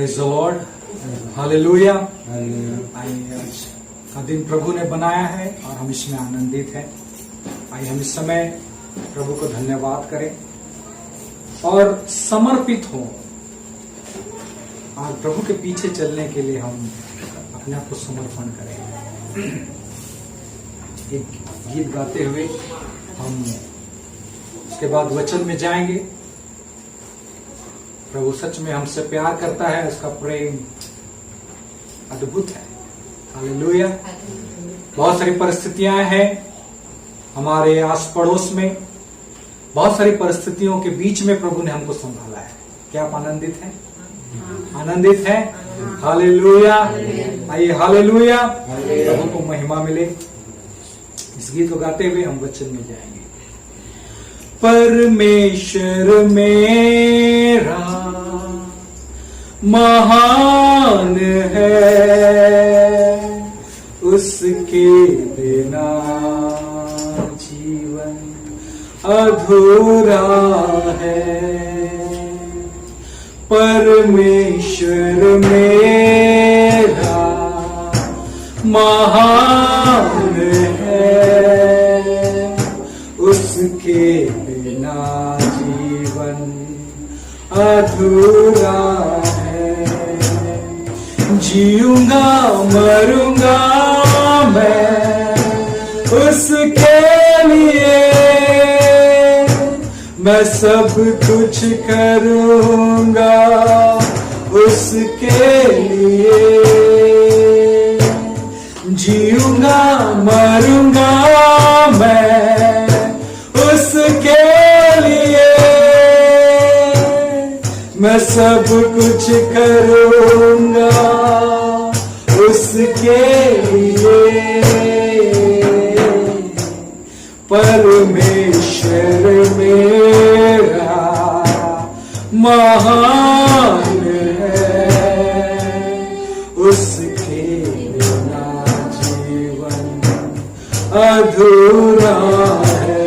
Praise the lord, hallelujah. आज का दिन प्रभु ने बनाया है और हम इसमें आनंदित हैं। आइए हम इस समय प्रभु को धन्यवाद करें और समर्पित हो। आज प्रभु के पीछे चलने के लिए हम अपने आप को समर्पण करें। एक गीत गाते हुए हम उसके बाद वचन में जाएंगे। प्रभु सच में हमसे प्यार करता है, उसका प्रेम अद्भुत है। हालेलुया। बहुत सारी परिस्थितियां हैं हमारे आस पड़ोस में, बहुत सारी परिस्थितियों के बीच में प्रभु ने हमको संभाला है। क्या आप आनंदित हैं? आनंदित हैं? हालेलुया। आइए हालेलुया, प्रभु को महिमा मिले। इस गीत को गाते हुए हम वचन में जाएंगे। परमेश्वर मेरा महान है, उसके बिना जीवन अधूरा है। परमेश्वर मेरा महान है, उसके बिना जीवन अधूरा है। जीऊंगा मरूंगा मैं उसके लिए, मैं सब कुछ करूंगा उसके लिए। जीऊंगा मरूंगा मैं उसके लिए, मैं सब कुछ करूंगा उसके लिए। परमेश्वर मेरा महान है, उसके बिना जीवन अधूरा है।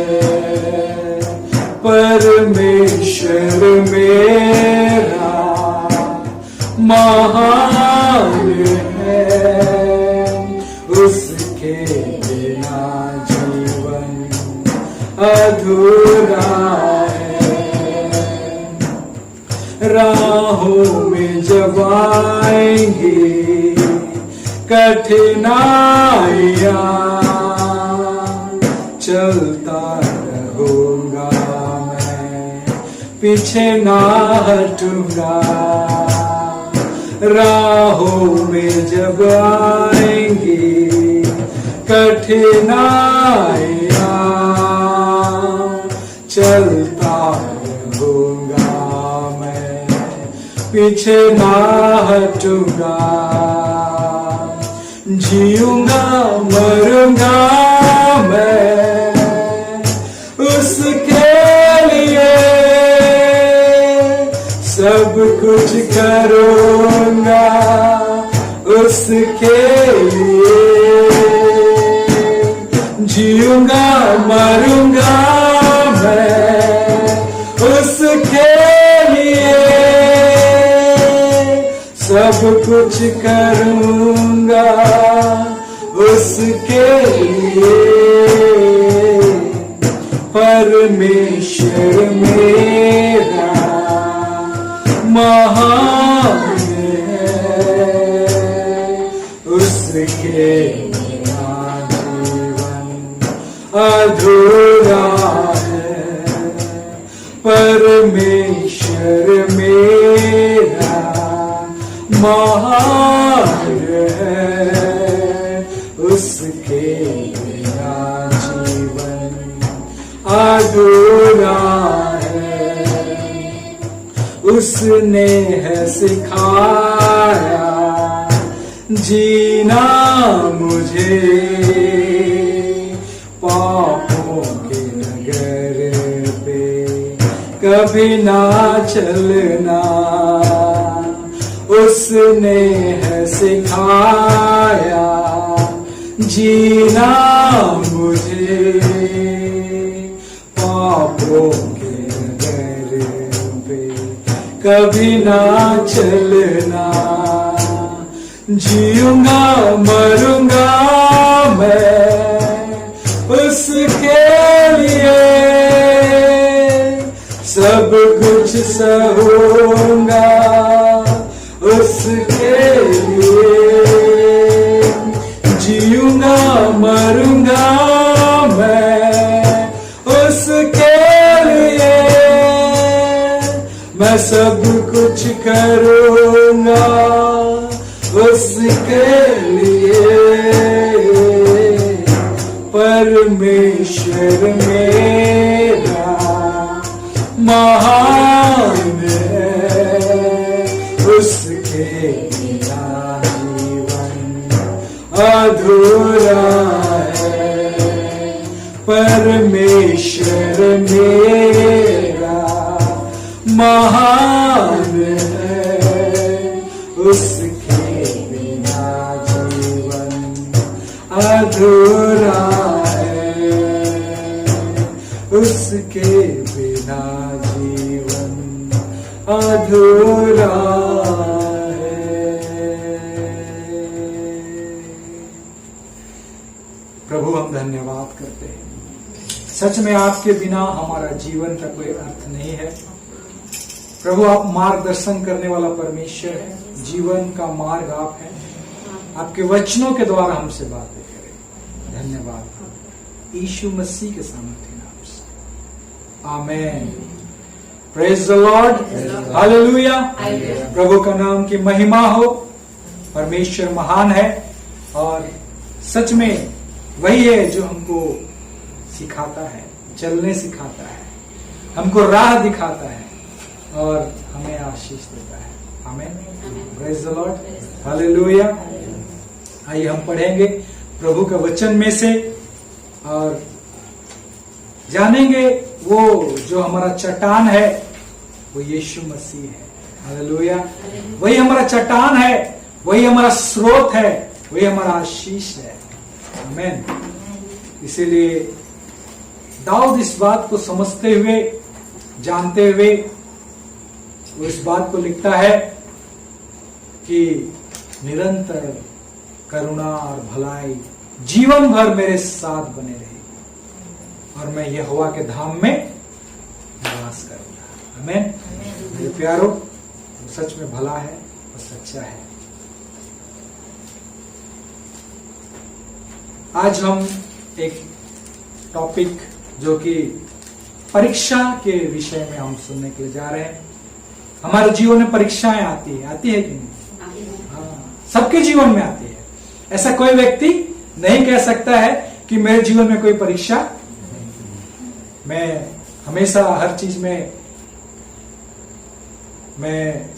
परमेश्वर मेरा महान है, उसके बिना जीवन अधूरा है। राहों में जब आएंगी कठिनाइयां, चलता रहूंगा मैं, पीछे ना हटूंगा। राहों में जब आएंगी कठिनाइयां, चलता रहूंगा मैं, पीछे ना हटूंगा। जीऊंगा मरूंगा मैं उसके लिए, सब कुछ करूंगा उसके लिए। जीऊंगा मरूंगा मैं उसके लिए, सब कुछ करूंगा उसके लिए। परमेश्वर मेरा महान है, उसके बिना जीवन अधूरा है। परमेश्वर मेरा महान है, उसके बिना जीवन अधूरा है। उसने है सिखाया जीना मुझे, पापों के नगर पे कभी ना चलना। उसने है सिखाया जीना मुझे, पापों के नगर पे कभी ना चलना, जीऊंगा मरूंगा मैं उसके लिए, सब कुछ सहूंगा उसके लिए, जीऊंगा मरूंगा मैं उसके लिए, मैं सब कुछ करूंगा उसके लिए। परमेश्वर मेरा महान है, उसके बिना जीवन अधूरा है। परमेश्वर मेरा महान है, उसके बिना जीवन अधूरा है, उसके बिना जीवन अधूरा है। प्रभु हम धन्यवाद करते हैं, सच में आपके बिना हमारा जीवन का कोई अर्थ नहीं है। प्रभु आप मार्गदर्शन करने वाला परमेश्वर है, जीवन का मार्ग आप है, आपके वचनों के द्वारा हमसे बातें करें। धन्यवाद यीशु मसीह के सामर्थ्य नाम से, amen. Praise the lord, hallelujah. प्रभु का नाम की महिमा हो। परमेश्वर महान है और सच में वही है जो हमको सिखाता है, चलने सिखाता है, हमको राह दिखाता है और हमें आशीष देता है। Amen. Praise the lord, hallelujah. आइए हम पढ़ेंगे प्रभु के वचन में से और जानेंगे वो जो हमारा चट्टान है वो यीशु मसीह है। हालेलुया। वही हमारा चट्टान है, वही हमारा स्रोत है, वही हमारा आशीष है। आमेन। इसीलिए दाऊद इस बात को समझते हुए, जानते हुए वो इस बात को लिखता है कि निरंतर करुणा और भलाई जीवन भर मेरे साथ बने रही और मैं यहोवा के धाम में निवास करूंगा। आमीन। मेरे प्यारो, वो सच में भला है और सच्चा है। आज हम एक टॉपिक जो कि परीक्षा के विषय में हम सुनने के लिए जा रहे हैं। हमारे जीवन में परीक्षाएं आती है कि नहीं? हाँ, सबके जीवन में आती है। ऐसा कोई व्यक्ति नहीं कह सकता है कि मेरे जीवन में कोई परीक्षा नहीं। मैं हमेशा हर चीज में मैं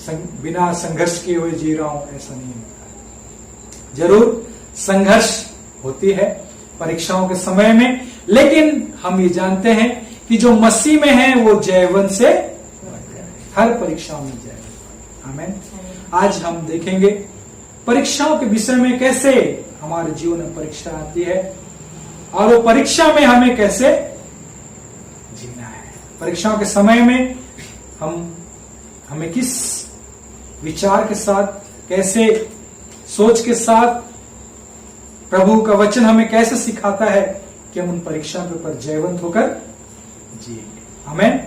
बिना संघर्ष किए हुए जी रहा हूं, ऐसा नहीं होता। जरूर संघर्ष होती है परीक्षाओं के समय में, लेकिन हम ये जानते हैं कि जो मसीह में है वो जयवंत से हर परीक्षाओं में जयवंत। आमीन। आज हम देखेंगे परीक्षाओं के विषय में, कैसे हमारे जीवन में परीक्षा आती है और वो परीक्षा में हमें कैसे जीना है। परीक्षाओं के समय में हमें किस विचार के साथ, कैसे सोच के साथ प्रभु का वचन हमें कैसे सिखाता है कि हम उन परीक्षाओं के ऊपर जयवंत होकर जिएंगे। आमीन।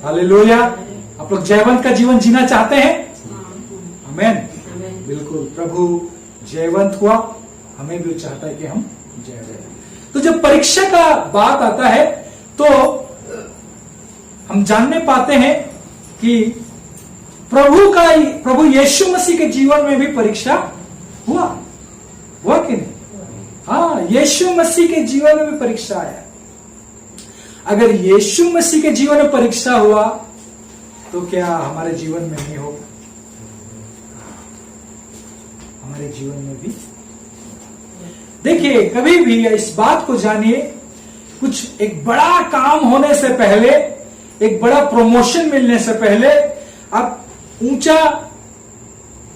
हालेलुया। आप लोग जयवंत का जीवन जीना चाहते हैं? आमीन। बिल्कुल, प्रभु जयवंत हुआ, हमें भी चाहता है कि हम जयवंत। तो जब परीक्षा का बात आता है तो हम जानने पाते हैं कि प्रभु यीशु मसीह के जीवन में भी परीक्षा हुआ कि नहीं? हाँ, यीशु मसीह के जीवन में भी परीक्षा आया। अगर यीशु मसीह के जीवन में परीक्षा हुआ तो क्या हमारे जीवन में नहीं होगा? हमारे जीवन में भी। देखिए, कभी भी इस बात को जानिए, कुछ एक बड़ा काम होने से पहले, एक बड़ा प्रमोशन मिलने से पहले, आप ऊंचा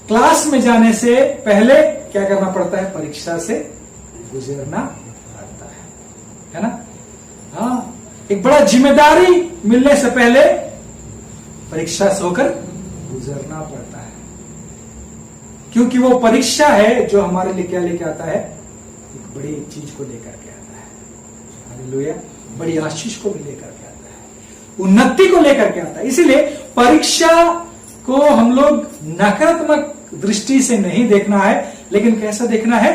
क्लास में जाने से पहले क्या करना पड़ता है? परीक्षा से गुजरना पड़ता है ना? हाँ, एक बड़ा जिम्मेदारी मिलने से पहले परीक्षा से होकर गुजरना पड़ता है, क्योंकि वो परीक्षा है जो हमारे लिए क्या लेके आता है, एक बड़ी चीज को लेकर के आता है। हालेलुया, बड़ी आशीष को भी लेकर के आता है, उन्नति को लेकर के आता है। इसीलिए परीक्षा को हम लोग नकारात्मक दृष्टि से नहीं देखना है, लेकिन कैसा देखना है,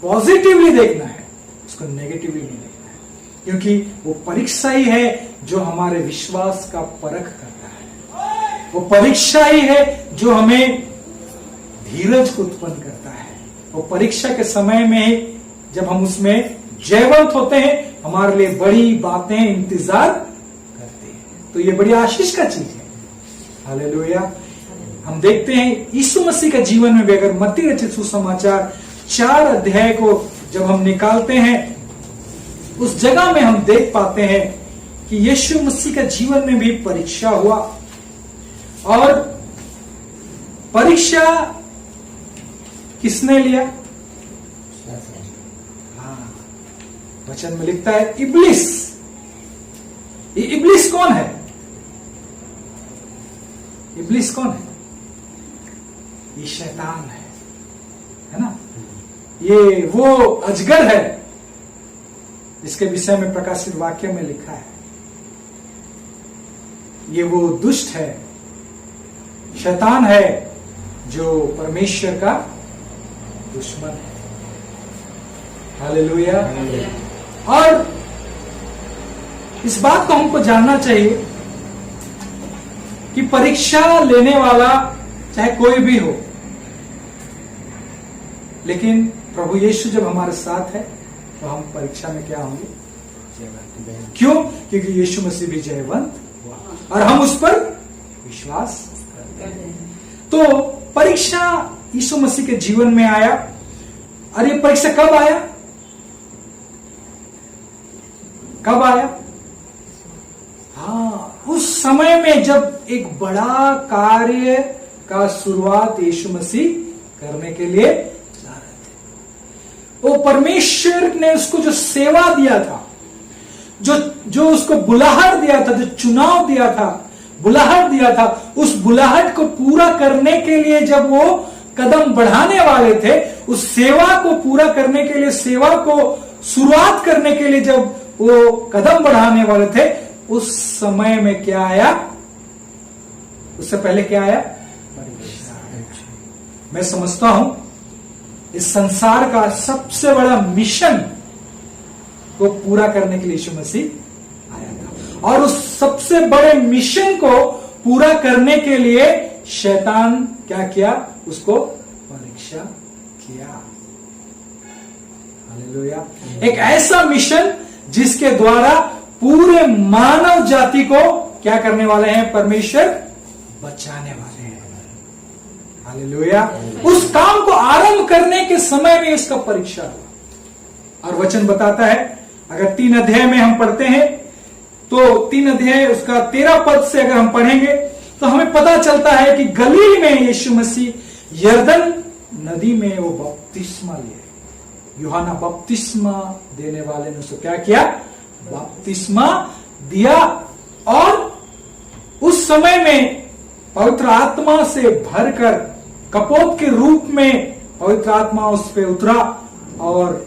पॉजिटिवली देखना है, उसको नेगेटिवली नहीं देखना है, क्योंकि वो परीक्षा ही है जो हमारे विश्वास का परख करता है। वो परीक्षा ही है जो हमें धीरज को उत्पन्न करता है। वो परीक्षा के समय में ही जब हम उसमें जयवंत होते हैं, हमारे लिए बड़ी बातें इंतजार करते हैं। तो ये बड़ी आशीष का चीज है। हालेलुया। हम देखते हैं यीशु मसीह का जीवन में भी, अगर मत्ती रचित सुसमाचार 4 अध्याय को जब हम निकालते हैं, उस जगह में हम देख पाते हैं कि यीशु मसीह का जीवन में भी परीक्षा हुआ। और परीक्षा किसने लिया? हाँ, वचन में लिखता है इब्लिस। ये इब्लिस कौन है? इब्लिस कौन है? ये शैतान है ना? ये वो अजगर है जिसके विषय में प्रकाशित वाक्य में लिखा है। ये वो दुष्ट है, शैतान है जो परमेश्वर का दुश्मन है। हालेलुया। और इस बात को हमको जानना चाहिए कि परीक्षा लेने वाला चाहे कोई भी हो, लेकिन प्रभु यीशु जब हमारे साथ है तो हम परीक्षा में क्या होंगे? जयवंत। क्यों? क्योंकि यीशु मसीह भी जयवंत हुआ और हम उस पर विश्वास करते हैं। तो परीक्षा यीशु मसीह के जीवन में आया। और ये परीक्षा कब आया? कब आया? हाँ, उस समय में जब एक बड़ा कार्य का शुरुआत यीशु मसीह करने के लिए जा रहे थे। वो परमेश्वर ने उसको जो सेवा दिया था, जो उसको बुलाहट दिया था, जो चुनाव दिया था, बुलाहट दिया था, उस बुलाहट को पूरा करने के लिए जब वो कदम बढ़ाने वाले थे, उस सेवा को पूरा करने के लिए, सेवा को शुरुआत करने के लिए जब वो कदम बढ़ाने वाले थे, उस समय में क्या आया? उससे पहले क्या आया? मैं समझता हूं इस संसार का सबसे बड़ा मिशन को पूरा करने के लिए यीशु मसीह आया था। और उस सबसे बड़े मिशन को पूरा करने के लिए शैतान क्या किया? उसको परीक्षा किया। हालेलुया। एक ऐसा मिशन जिसके द्वारा पूरे मानव जाति को क्या करने वाले हैं? परमेश्वर बचाने वाले हैं। हालेलुया। उस काम को आरंभ करने के समय में इसका परीक्षा हुआ। और वचन बताता है, अगर 3 अध्याय में हम पढ़ते हैं तो 3 अध्याय उसका 13 पद से अगर हम पढ़ेंगे तो हमें पता चलता है कि गलील में यीशु मसीह यरदन नदी में वो बपतिस्मा लिए। यूहन्ना बपतिस्मा देने वाले ने उसको क्या किया? बपतिस्मा दिया। और उस समय में पवित्र आत्मा से भरकर कपोत के रूप में पवित्र आत्मा उस पे उतरा और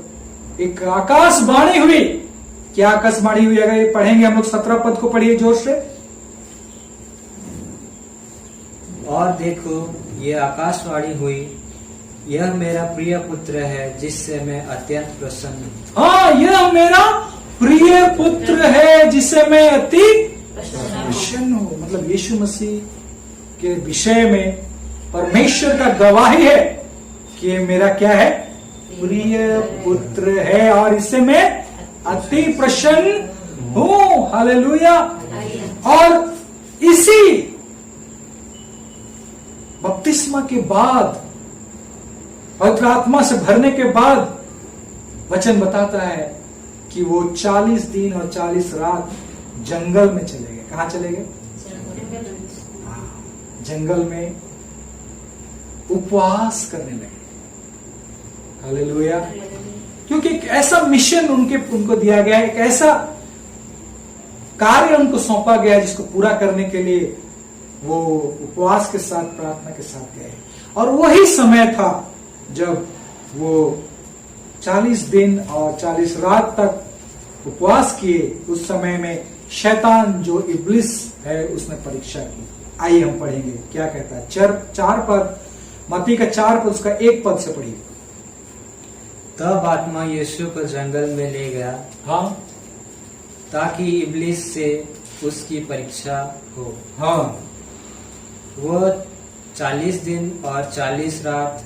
एक आकाशवाणी हुई। क्या आकाशवाणी हुई? अगर ये पढ़ेंगे हम लोग 17 पद को पढ़िए जोर से। और देखो, ये आकाशवाणी हुई, यह मेरा प्रिय पुत्र है जिससे मैं अत्यंत प्रसन्न हूं। हाँ, यह मेरा प्रिय पुत्र है जिसे मैं अति प्रसन्न हूं। मतलब यीशु मसीह के विषय में परमेश्वर का गवाही है कि ये मेरा क्या है? प्रिय पुत्र है और इससे मैं अति प्रसन्न हूं। हालेलुया। और इसी बपतिस्मा के बाद, पवित्र आत्मा से भरने के बाद, वचन बताता है कि वो 40 दिन और 40 रात जंगल में चले गए। कहां चले गए? जंगल में उपवास करने लगे। हालेलुया। क्योंकि एक ऐसा मिशन उनको दिया गया, एक ऐसा कार्य उनको सौंपा गया जिसको पूरा करने के लिए वो उपवास के साथ, प्रार्थना के साथ गए। और वही समय था जब वो 40 दिन और 40 रात तक उपवास किए। उस समय में शैतान जो इब्लिस है उसने परीक्षा की। आइए हम पढ़ेंगे क्या कहता है। 4 पद, मत्ती का 4 पद, उसका 1 पद से पढ़िए। तब आत्मा यीशु को जंगल में ले गया, हाँ, ताकि इब्लिस से उसकी परीक्षा हो। हाँ, वो 40 दिन और 40 रात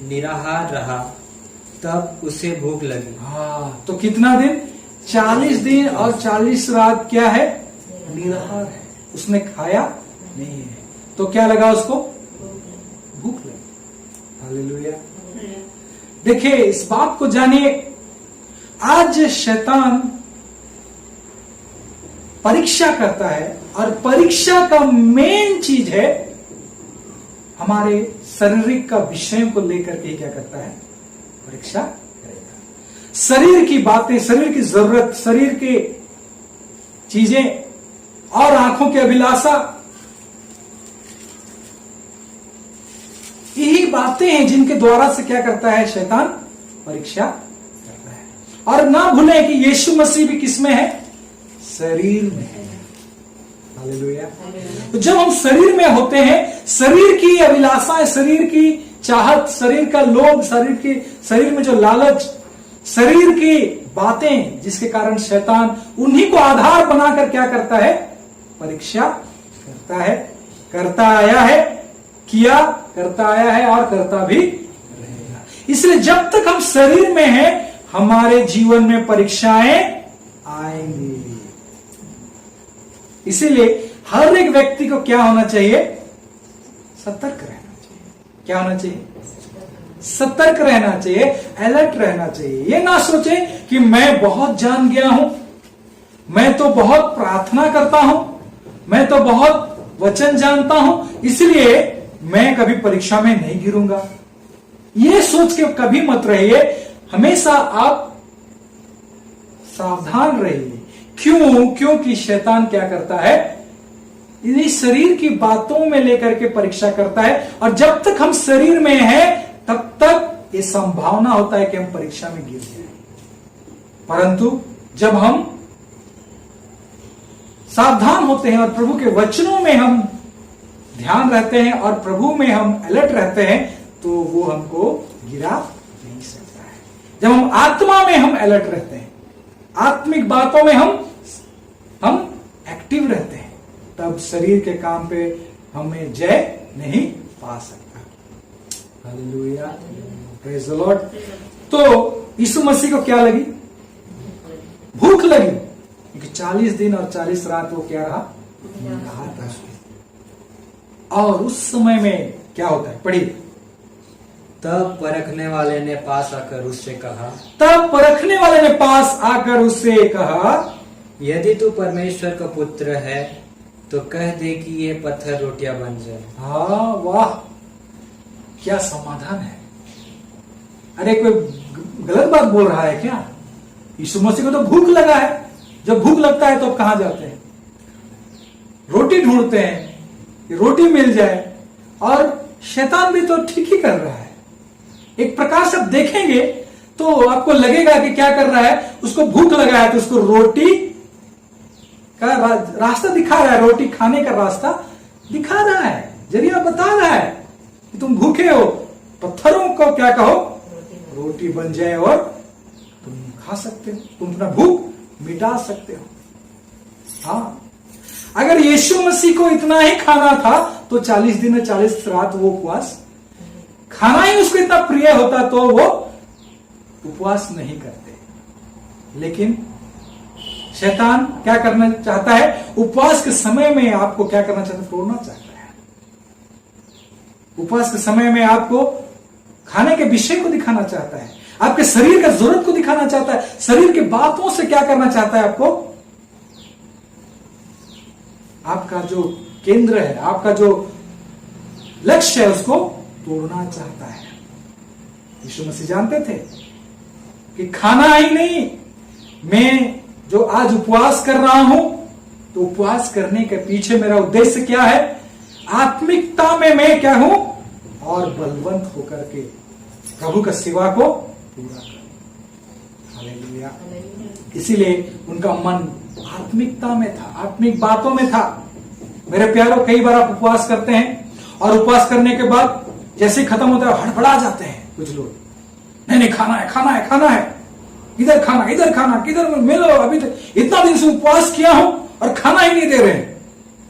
निराहार रहा, तब उसे भूख लगी। हाँ, तो कितना दिन? 40 दिन और 40 रात क्या है? निराहार है। उसने खाया नहीं है, तो क्या लगा उसको? भूख लगी। हालेलुया। देखिए, इस बात को जानिए, आज शैतान परीक्षा करता है, और परीक्षा का मेन चीज है हमारे शारीरिक का विषय को लेकर के क्या करता है? परीक्षा करेगा। शरीर की बातें, शरीर की जरूरत, शरीर की चीजें और आंखों की अभिलाषा, यही बातें हैं जिनके द्वारा से क्या करता है? शैतान परीक्षा करता है। और ना भूलें कि यीशु मसीह भी किसमें है? शरीर में है। हालेलुया। तो जब हम शरीर में होते हैं, शरीर की अभिलाषाएं, शरीर की चाहत, शरीर का लोभ, शरीर में जो लालच, शरीर की बातें, जिसके कारण शैतान उन्हीं को आधार बनाकर क्या करता है? परीक्षा करता है, करता आया है, किया, करता आया है और करता भी रहेगा। इसलिए जब तक हम शरीर में हैं, हमारे जीवन में परीक्षाएं आएंगी। इसीलिए हर एक व्यक्ति को क्या होना चाहिए? सतर्क रहना चाहिए। क्या होना चाहिए? सतर्क रहना चाहिए, अलर्ट रहना चाहिए। ये ना सोचे कि मैं बहुत जान गया हूं, मैं तो बहुत प्रार्थना करता हूं, मैं तो बहुत वचन जानता हूं, इसलिए मैं कभी परीक्षा में नहीं गिरूंगा। ये सोच के कभी मत रहिए। हमेशा आप सावधान रहिए। क्यों? क्योंकि शैतान क्या करता है? इन्हीं शरीर की बातों में लेकर के परीक्षा करता है, और जब तक हम शरीर में हैं तब तक ये संभावना होता है कि हम परीक्षा में गिर जाएं। परंतु जब हम सावधान होते हैं और प्रभु के वचनों में हम ध्यान रहते हैं और प्रभु में हम अलर्ट रहते हैं, तो वो हमको गिरा नहीं सकता है। जब हम आत्मा में हम अलर्ट रहते हैं, आत्मिक बातों में हम एक्टिव रहते हैं, तब शरीर के काम पे हमें जय नहीं पा सकता। Hallelujah, praise the Lord. तो यीशु मसीह को क्या लगी? भूख लगी, क्योंकि 40 दिन और 40 रात वो क्या रहा? निराहार रहा। और उस समय में क्या होता है? पढ़िए। तब परखने वाले ने पास आकर उससे कहा, तब परखने वाले ने पास आकर उससे कहा, यदि तू परमेश्वर का पुत्र है तो कह दे कि ये पत्थर रोटियां बन जाए। हाँ, वाह, क्या समाधान है। अरे कोई गलत बात बोल रहा है क्या? यीशु मसीह को तो भूख लगा है। जब भूख लगता है तो कहां जाते हैं? रोटी ढूंढते हैं कि रोटी मिल जाए। और शैतान भी तो ठीक ही कर रहा है। एक प्रकार से आप देखेंगे तो आपको लगेगा कि क्या कर रहा है? उसको भूख लगा है तो उसको रोटी का रास्ता दिखा रहा है, रोटी खाने का रास्ता दिखा रहा है, जरिया बता रहा है कि तुम भूखे हो, पत्थरों को क्या कहो? रोटी बन जाए और तुम खा सकते हो, तुम अपना भूख मिटा सकते हो। हाँ, अगर यीशु मसीह को इतना ही खाना था तो 40 दिन और 40 रात वो उपवास, खाना ही उसको इतना प्रिय होता तो वो उपवास नहीं करते। लेकिन शैतान क्या करना चाहता है? उपवास के समय में आपको क्या करना चाहता है? तोड़ना चाहता है। उपवास के समय में आपको खाने के विषय को दिखाना चाहता है, आपके शरीर का जरूरत को दिखाना चाहता है, शरीर की बातों से क्या करना चाहता है? आपको आपका जो केंद्र है, आपका जो लक्ष्य है, उसको तोड़ना चाहता है। यीशु मसीह जानते थे कि खाना ही नहीं, मैं जो आज उपवास कर रहा हूं तो उपवास करने के पीछे मेरा उद्देश्य क्या है? आत्मिकता में मैं क्या हूं और बलवंत होकर के प्रभु का सेवा को पूरा करूं। हालेलुया। इसीलिए उनका मन आत्मिकता में था, आत्मिक बातों में था। मेरे प्यारों, कई बार आप उपवास करते हैं और उपवास करने के बाद जैसे खत्म होता है हड़बड़ा जाते हैं कुछ लोग। नहीं खाना है, खाना है, खाना है, इधर खाना, किधर मिलो, अभी तक इतना दिन से उपवास किया हूं और खाना ही नहीं दे रहे हैं।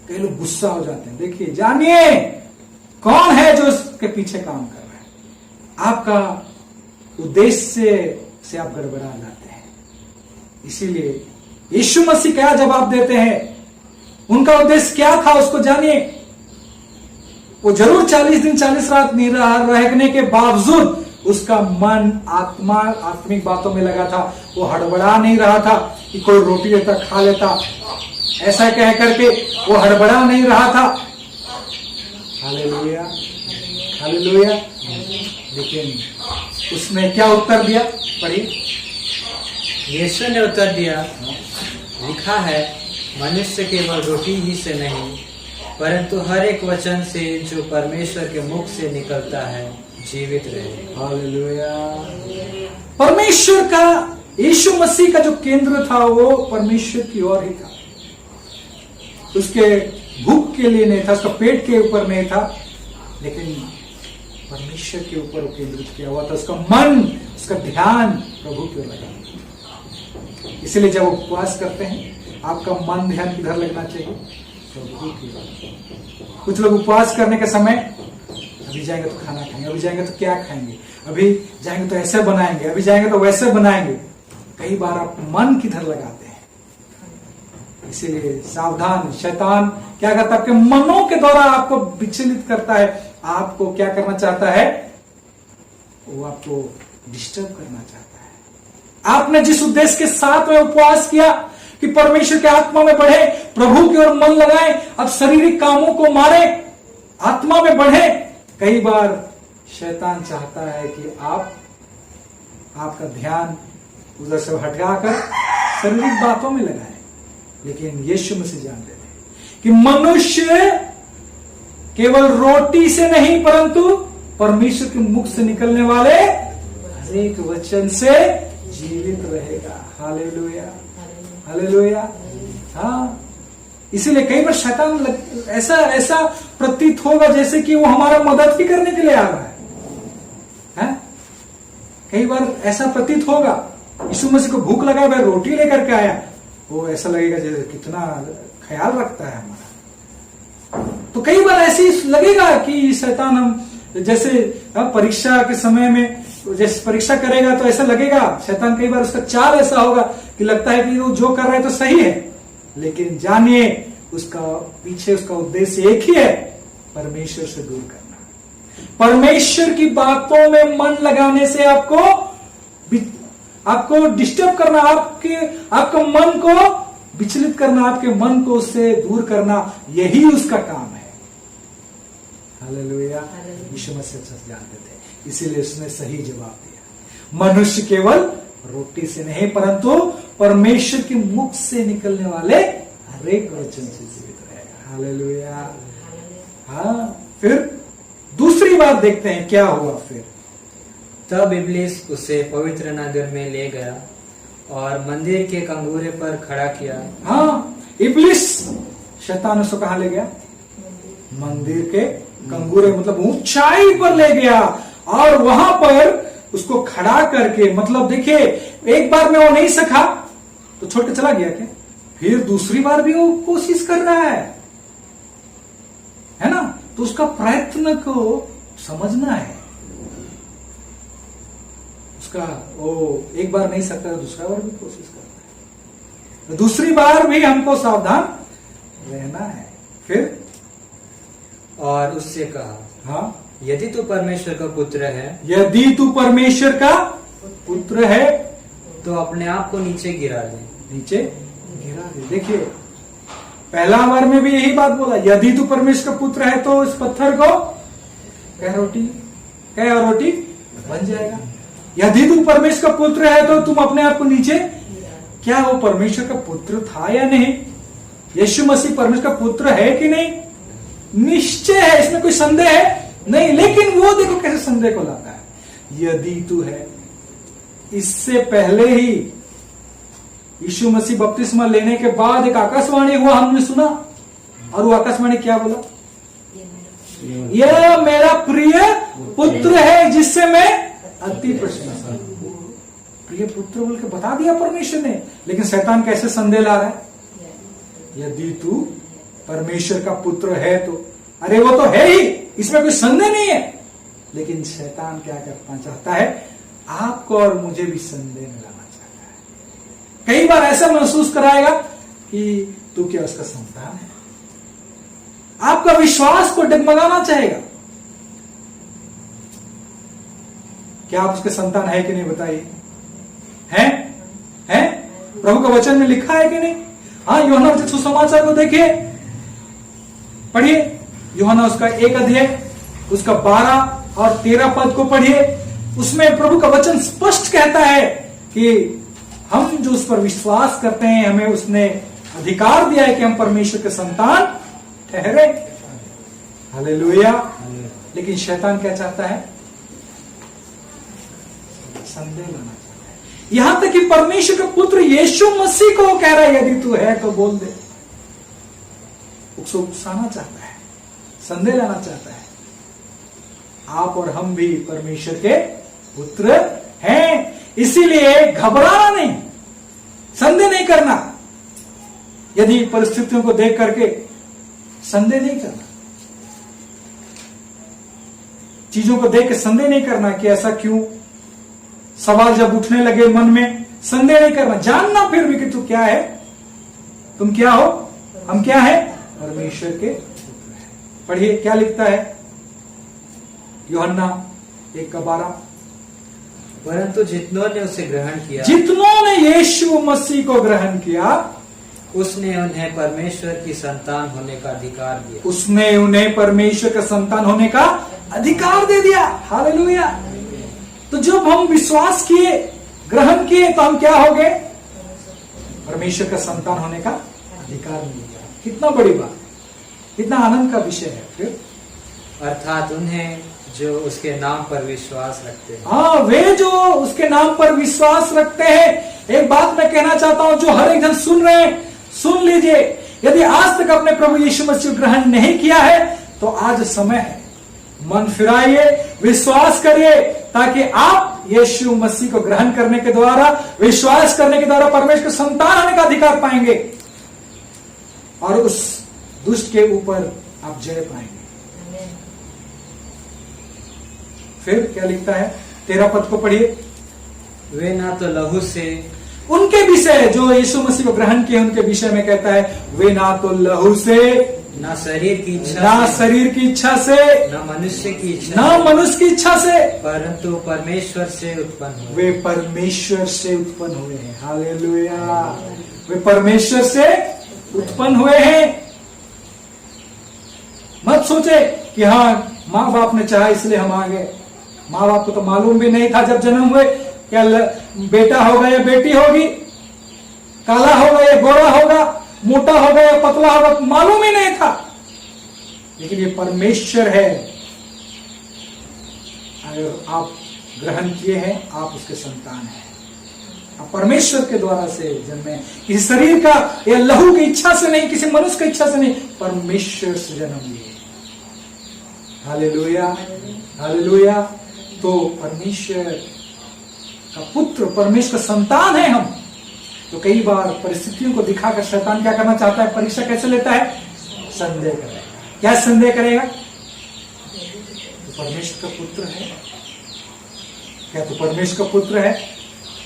कई लोग गुस्सा हो जाते हैं। देखिए, जानिए कौन है जो इसके पीछे काम कर रहा है। आपका उद्देश्य से आप गड़बड़ा जाते हैं। इसीलिए यीशु मसीह क्या जवाब देते हैं? उनका उद्देश्य क्या था उसको जानिए। वो जरूर 40 दिन 40 रात निराहार रहने के बावजूद उसका मन आत्मिक बातों में लगा था। वो हड़बड़ा नहीं रहा था कि कोई रोटी लेता खा लेता, ऐसा कह करके वो हड़बड़ा नहीं रहा था। Hallelujah, hallelujah. लेकिन उसने क्या उत्तर दिया? पढ़िए। यीशु ने उत्तर दिया, लिखा है, मनुष्य केवल रोटी ही से नहीं परंतु हर एक वचन से जो परमेश्वर के मुख से निकलता है जीवित रहे। हालेलुया। परमेश्वर का, यीशु मसीह का जो केंद्र था वो परमेश्वर की ओर ही था। उसके भूख के लिए नहीं था, उसका पेट के ऊपर नहीं था, लेकिन परमेश्वर के ऊपर केंद्रित किया हुआ था। उसका मन, उसका ध्यान प्रभु की ओर लगा। इसलिए जब उपवास करते हैं आपका मन ध्यान किधर लगना चाहिए? प्रभु की ओर। कुछ लोग उपवास करने के समय अभी जाएंगे तो खाना खाएंगे, अभी जाएंगे तो क्या खाएंगे, अभी जाएंगे तो ऐसे बनाएंगे, अभी जाएंगे तो वैसे बनाएंगे। कई बार आप मन किधर लगाते हैं। इसीलिए सावधान, शैतान क्या करता है? आपके मनों के द्वारा आपको विचलित करता है। आपको क्या करना चाहता है? वो आपको डिस्टर्ब करना चाहता है। आपने जिस उद्देश्य के साथ में उपवास किया कि परमेश्वर के आत्मा में बढ़े, प्रभु की ओर मन लगाए, अब शारीरिक कामों को मारे, आत्मा में बढ़े। कई बार शैतान चाहता है कि आपका ध्यान उधर से हटाकर शारीरिक बातों में लगाए। लेकिन यीशु मसीह जानते थे कि मनुष्य केवल रोटी से नहीं परंतु परमेश्वर के मुख से निकलने वाले हर एक वचन से जीवित रहेगा। Hallelujah, hallelujah. हाँ, इसीलिए कई बार शैतान ऐसा प्रतीत होगा जैसे कि वो हमारा मदद भी करने के लिए आ रहा है? कई बार ऐसा प्रतीत होगा। यीशु मसीह को भूख लगा, वह रोटी लेकर के आया, वो ऐसा लगेगा जैसे कितना ख्याल रखता है हमारा। तो कई बार ऐसे लगेगा कि शैतान हम जैसे परीक्षा के समय में जैसे परीक्षा करेगा तो ऐसा लगेगा। शैतान कई बार उसका चाल ऐसा होगा कि लगता है कि वो जो कर रहा है तो सही है, लेकिन जानिए उसका पीछे उसका उद्देश्य एक ही है, परमेश्वर से दूर करना। परमेश्वर की बातों में मन लगाने से आपको डिस्टर्ब करना, आपका मन को विचलित करना, आपके मन को उससे दूर करना, यही उसका काम है। हालेलुया। यीशु मसीह जानते थे, इसीलिए उसने सही जवाब दिया। मनुष्य केवल रोटी से नहीं परंतु परमेश्वर के मुख से निकलने वाले हर एक वचन से जीवित रहेगा। हालेलुया। हाँ, फिर दूसरी बात देखते हैं क्या हुआ। फिर तब इब्लीस उसे पवित्र नगर में ले गया और मंदिर के कंगूरे पर खड़ा किया। हाँ, इब्लीस शैतान उसको कहां ले गया? मंदिर के कंगूरे, मतलब ऊंचाई पर ले गया और वहां पर उसको खड़ा करके, मतलब देखिए, एक बार में वो नहीं सका तो छोड़ के चला गया क्या? फिर दूसरी बार भी वो कोशिश कर रहा है ना? तो उसका प्रयत्न को समझना है। उसका वो एक बार नहीं सकता, दूसरा बार भी कोशिश करना है, तो दूसरी बार भी हमको सावधान रहना है। फिर और उससे कहा, हाँ, यदि तू परमेश्वर का पुत्र है, यदि तू परमेश्वर का पुत्र है तो अपने आप को नीचे गिरा दे। नीचे गिरा दे। देखिए, पहला बार में भी यही बात बोला, यदि तू परमेश्वर का पुत्र है तो इस पत्थर को कह रोटी बन जाएगा। यदि तू परमेश्वर का पुत्र है तो तुम अपने आप को नीचे, क्या वो परमेश्वर का पुत्र था या नहीं? यीशु मसीह परमेश्वर का पुत्र है कि नहीं? निश्चय है, इसमें कोई संदेह है नहीं। लेकिन वो देखो कैसे संदेह को लाता है। यदि तू है, इससे पहले ही यीशु मसीह बपतिस्मा लेने के बाद एक आकाशवाणी हुआ, हमने सुना। और वो आकाशवाणी क्या बोला? यह मेरा प्रिय पुत्र है जिससे मैं अति प्रसन्न हूं। प्रिय पुत्र बोल के बता दिया परमेश्वर ने। लेकिन शैतान कैसे संदेह ला रहा है? यदि तू परमेश्वर का पुत्र है तो, अरे वो तो है ही, इसमें कोई संदेह नहीं है। लेकिन शैतान क्या करना चाहता है? आपको और मुझे भी संदेह में लाना चाहता है। कई बार ऐसा महसूस कराएगा कि तू क्या उसका संतान है। आपका विश्वास को डगमगाना चाहेगा। क्या आप उसके संतान है कि नहीं? बताइए। हैं? प्रभु का वचन में लिखा है कि नहीं? हाँ, यूहन्ना रचित सुसमाचार को देखिए, पढ़िए। यूहन्ना उसका 1 अध्याय, उसका 12 और 13 पद को पढ़िए। उसमें प्रभु का वचन स्पष्ट कहता है कि हम जो उस पर विश्वास करते हैं, हमें उसने अधिकार दिया है कि हम परमेश्वर के संतान ठहरे। हालेलुया। लेकिन शैतान क्या चाहता है? संदेह लाना चाहता है। यहां तक कि परमेश्वर का पुत्र यीशु मसीह को कह रहा है, यदि तू है तो बोल दे। उसको उकसाना चाहता है, संदेह लाना चाहता है। आप और हम भी परमेश्वर के पुत्र हैं, इसीलिए घबराना नहीं, संदेह नहीं करना। यदि परिस्थितियों को देख करके संदेह नहीं करना, चीजों को देख के संदेह नहीं करना कि ऐसा क्यों। सवाल जब उठने लगे मन में, संदेह नहीं करना, जानना फिर भी कि तू क्या है, तुम क्या हो, हम क्या है, परमेश्वर के पुत्र हैं। पढ़िए क्या लिखता है यूहन्ना 1:12। परंतु जितनों ने उसे ग्रहण किया, जितनों ने यीशु मसीह को ग्रहण किया, उसने उन्हें परमेश्वर की संतान होने का अधिकार दिया। उसने उन्हें परमेश्वर का संतान होने का अधिकार दे दिया। हालेलुया। तो जब हम विश्वास किए, ग्रहण किए, तो हम क्या हो गए? परमेश्वर का संतान होने का अधिकार मिल गया। कितना बड़ी बात, कितना आनंद का विषय है। फिर अर्थात उन्हें जो उसके नाम पर विश्वास रखते हैं। हाँ, वे जो उसके नाम पर विश्वास रखते हैं। एक बात मैं कहना चाहता हूं, जो हर एक जन सुन रहे हैं, सुन लीजिए। यदि आज तक अपने प्रभु यीशु मसीह ग्रहण नहीं किया है तो आज समय है। मन फिराइए, विश्वास करिए, ताकि आप यीशु मसीह को ग्रहण करने के द्वारा, विश्वास करने के द्वारा परमेश्वर के संतान होने का अधिकार पाएंगे और उस दुष्ट के ऊपर आप जय पाएंगे। फिर क्या लिखता है? 13 पद को पढ़िए। वे ना तो लहू से, उनके विषय जो यीशु मसीह को ग्रहण किए उनके विषय में कहता है, वे ना तो लहू से, ना शरीर की इच्छा, ना शरीर की इच्छा से, ना मनुष्य की इच्छा, ना मनुष्य की इच्छा से, परंतु परमेश्वर से उत्पन्न हुए। वे परमेश्वर से उत्पन्न हुए हैं। हालेलुया। वे परमेश्वर से उत्पन्न हुए हैं। मत सोचे कि हाँ, माँ बाप ने चाहा इसलिए हम आ गए। माँ बाप को तो मालूम भी नहीं था जब जन्म हुए, क्या बेटा होगा या बेटी होगी, काला होगा या गोरा होगा, मोटा होगा या पतला होगा, मालूम ही नहीं था। लेकिन ये परमेश्वर है। अगर आप ग्रहण किए हैं, आप उसके संतान हैं। आप परमेश्वर के द्वारा से जन्मे, किसी शरीर का या लहू की इच्छा से नहीं, किसी मनुष्य की इच्छा से नहीं, परमेश्वर से जन्म लिए। Hallelujah, hallelujah. तो परमेश्वर का पुत्र, परमेश्वर का संतान है हम। तो कई बार परिस्थितियों को दिखाकर शैतान क्या करना चाहता है? परीक्षा कैसे लेता है? संदेह करेगा। क्या संदेह करेगा? तो परमेश्वर का पुत्र है क्या? तो परमेश्वर का पुत्र है,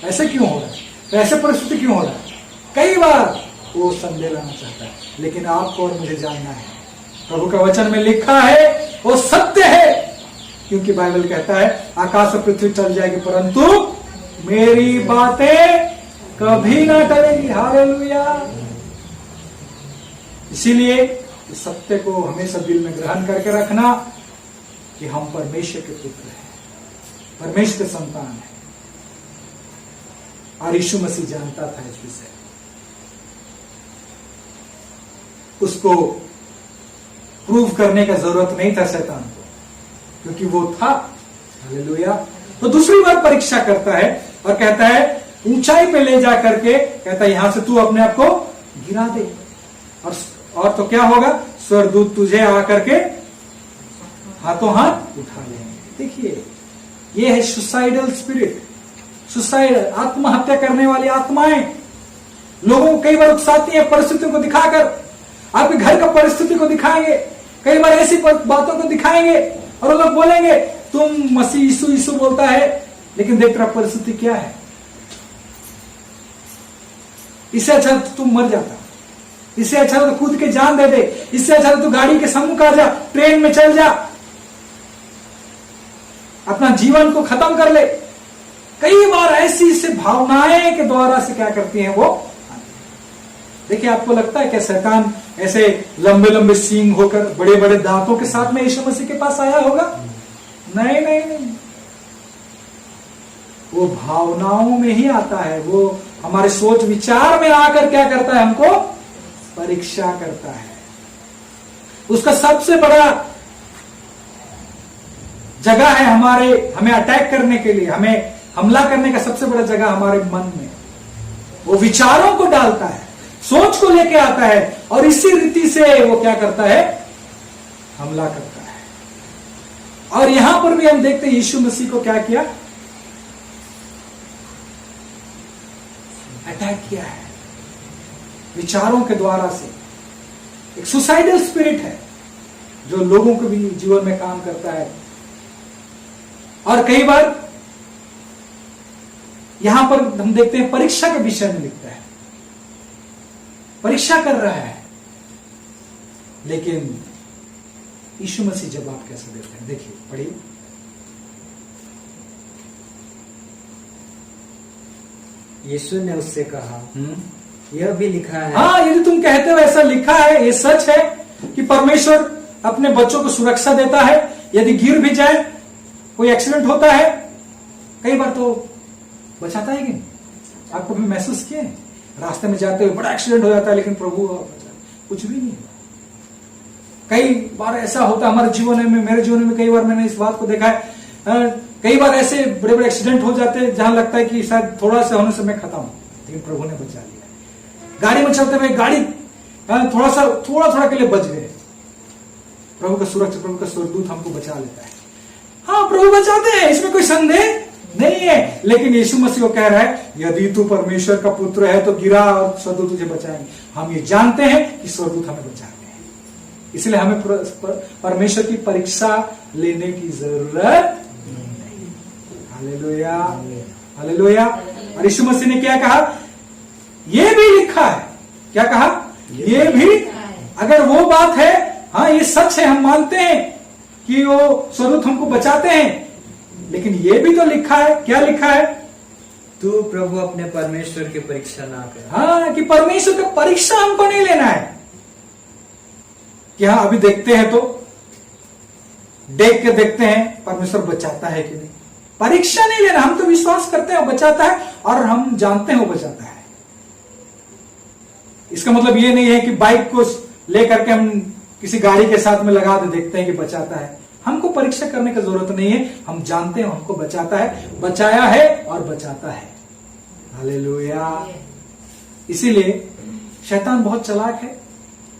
ऐसे क्यों हो रहा है? तो ऐसे परिस्थिति क्यों हो रहा है? कई बार वो संदेह लाना चाहता है। लेकिन आपको और मुझे जानना है, प्रभु का वचन में लिखा है वो सत्य है। क्योंकि बाइबल कहता है, आकाश और पृथ्वी टल जाएगी परंतु मेरी बातें कभी ना टलेगी। हालेलुया। इसीलिए इस सत्य को हमेशा दिल में ग्रहण करके रखना कि हम परमेश्वर के पुत्र हैं, परमेश्वर के संतान हैं। और यीशु मसीह जानता था इस विषय। उसको प्रूव करने का जरूरत नहीं था शैतान को, क्योंकि वो था। हालेलुया। तो दूसरी बार परीक्षा करता है और कहता है ऊंचाई पे ले जा करके, कहता है यहां से तू अपने आप को गिरा दे, और तो क्या होगा, स्वर्गदूत तुझे आकर के हाथों हाथ उठा लेंगे। देखिए, ये है सुसाइडल स्पिरिट, सुसाइड, आत्महत्या करने वाली आत्माएं लोगों को कई बार उकसाती है, परिस्थितियों को दिखाकर, आपके घर का परिस्थिति को दिखाएंगे, कई बार ऐसी बातों को दिखाएंगे और लोग बोलेंगे तुम मसीह यीशु यीशु बोलता है, लेकिन देख रहा परिस्थिति क्या है। इससे अच्छा तो तुम मर जाता, इससे अच्छा तो कूद के जान दे दे, इससे अच्छा तो गाड़ी के सम्मुख आ जा, ट्रेन में चल जा, अपना जीवन को खत्म कर ले। कई बार ऐसी से भावनाएं के द्वारा से क्या करती हैं वो। देखिए, आपको लगता है क्या शैतान ऐसे लंबे लंबे सींग होकर बड़े बड़े दांतों के साथ में यीशु मसीह के पास आया होगा? नहीं नहीं नहीं, वो भावनाओं में ही आता है, वो हमारे सोच विचार में आकर क्या करता है, हमको परीक्षा करता है। उसका सबसे बड़ा जगह है हमें अटैक करने के लिए, हमें हमला करने का सबसे बड़ा जगह हमारे मन में। वो विचारों को डालता है, सोच को लेके आता है, और इसी रीति से वो क्या करता है, हमला करता है। और यहां पर भी हम देखते हैं यीशु मसीह को क्या किया, अटैक किया है विचारों के द्वारा से। एक सुसाइडल स्पिरिट है जो लोगों के भी जीवन में काम करता है। और कई बार यहां पर हम देखते हैं परीक्षा के विषय में लिखता है, परीक्षा कर रहा है, लेकिन यीशु मसीह जवाब कैसे देते हैं, देखिए पढ़िए। यीशु ने उससे कहा, यह भी लिखा है। हाँ, यदि तुम कहते हो ऐसा लिखा है, ये सच है कि परमेश्वर अपने बच्चों को सुरक्षा देता है। यदि गिर भी जाए, कोई एक्सीडेंट होता है, कई बार तो बचाता है कि नहीं? आपको भी महसूस किए, रास्ते में जाते हुए बड़ा एक्सीडेंट हो जाता है, लेकिन प्रभु कुछ भी नहीं। कई बार ऐसा होता है हमारे जीवन में, मेरे जीवन में कई बार मैंने इस बात को देखा है। कई बार ऐसे बड़े बड़े एक्सीडेंट हो जाते हैं जहां लगता है कि शायद थोड़ा सा होने से मैं खत्म, लेकिन प्रभु ने बचा लिया। गाड़ी में चलते हुए गाड़ी थोड़ा के लिए बच गए, प्रभु का सुरक्षा, प्रभु का स्वर्गदूत हमको बचा लेता है। हाँ, प्रभु बचाते हैं, इसमें कोई संदेह नहीं है। लेकिन यीशु मसीह को कह रहा है, यदि तू परमेश्वर का पुत्र है तो गिरा और स्वर्गदूत तुझे बचाएंगे। हम ये जानते हैं कि स्वर्गदूत हमें बचाते हैं, इसलिए हमें परमेश्वर की परीक्षा लेने की जरूरत नहीं। Hallelujah, hallelujah. और यीशु मसीह ने क्या कहा, ये भी लिखा है। क्या कहा, ये भी, अगर वो बात है, हाँ ये सच है, हम मानते हैं कि वो स्वर्गदूत हमको बचाते हैं, लेकिन ये भी तो लिखा है। क्या लिखा है, तू प्रभु अपने परमेश्वर की परीक्षा ना कर। हाँ, कि परमेश्वर का परीक्षा हमको नहीं लेना है कि हाँ अभी देखते हैं तो देख के देखते हैं परमेश्वर बचाता है कि नहीं। परीक्षा नहीं लेना, हम तो विश्वास करते हैं वो बचाता है, और हम जानते हैं वो बचाता है। इसका मतलब ये नहीं है कि बाइक को लेकर के हम किसी गाड़ी के साथ में लगा दे देखते हैं कि बचाता है। हमको परीक्षा करने की जरूरत नहीं है, हम जानते हैं हमको बचाता है, बचाया है और बचाता है। हालेलुया। इसीलिए शैतान बहुत चालाक है।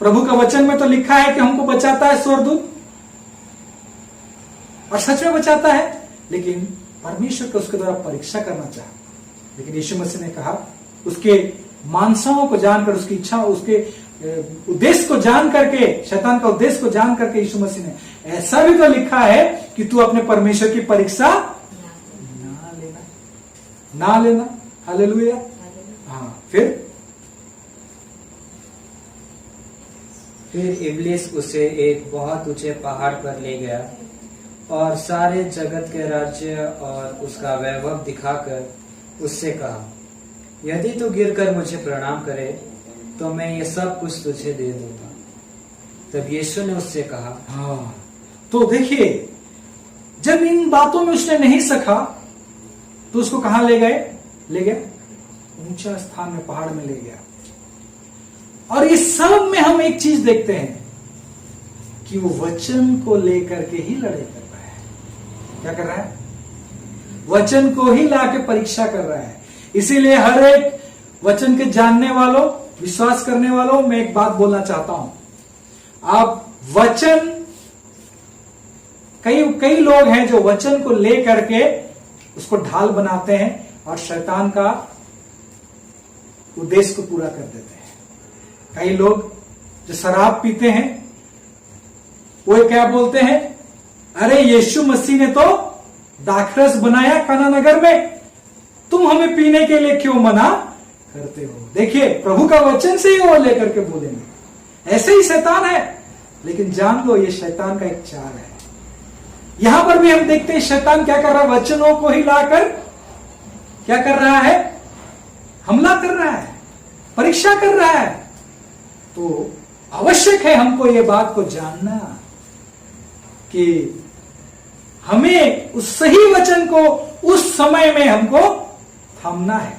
प्रभु का वचन में तो लिखा है कि हमको बचाता है स्वर्गदूत, और सच में बचाता है, लेकिन परमेश्वर को उसके द्वारा परीक्षा करना चाहा। लेकिन यीशु मसीह ने कहा, उसके मानसाओं को जानकर, उसकी इच्छा, उसके उद्देश्य को जान करके, शैतान का उद्देश्य को जान करके यीशु मसीह ने ऐसा भी तो लिखा है कि तू अपने परमेश्वर की परीक्षा ना लेना। हालेलुया। हाँ, फिर इब्लीस उसे एक बहुत ऊंचे पहाड़ पर ले गया और सारे जगत के राज्य और उसका वैभव दिखाकर उससे कहा, यदि तू गिरकर मुझे प्रणाम करे तो मैं ये सब कुछ तुझे दे दूंगा। तब यीशु ने उससे कहा, हाँ, तो देखिए, जब इन बातों में उसने नहीं सका तो उसको कहां ले गए, ले गया ऊंचा स्थान में, पहाड़ में ले गया। और इस सब में हम एक चीज देखते हैं कि वो वचन को लेकर के ही लड़ाई कर रहा है। क्या कर रहा है? वचन को ही लाके परीक्षा कर रहा है। इसीलिए हर एक वचन के जानने वालों, विश्वास करने वालों, मैं एक बात बोलना चाहता हूं। आप वचन, कई लोग हैं जो वचन को ले करके उसको ढाल बनाते हैं और शैतान का उद्देश्य को पूरा कर देते हैं। कई लोग जो शराब पीते हैं वो क्या बोलते हैं, अरे यीशु मसीह ने तो दाखरस बनाया काना नगर में, तुम हमें पीने के लिए क्यों मना करते हो? देखिए, प्रभु का वचन से ही वो लेकर के बोलेंगे। ऐसे ही शैतान है, लेकिन जान लो ये शैतान का एक चाल है। यहां पर भी हम देखते हैं शैतान क्या कर रहा है, वचनों को ही लाकर क्या कर रहा है, हमला कर रहा है, परीक्षा कर रहा है। तो आवश्यक है हमको ये बात को जानना कि हमें उस सही वचन को उस समय में हमको थामना है।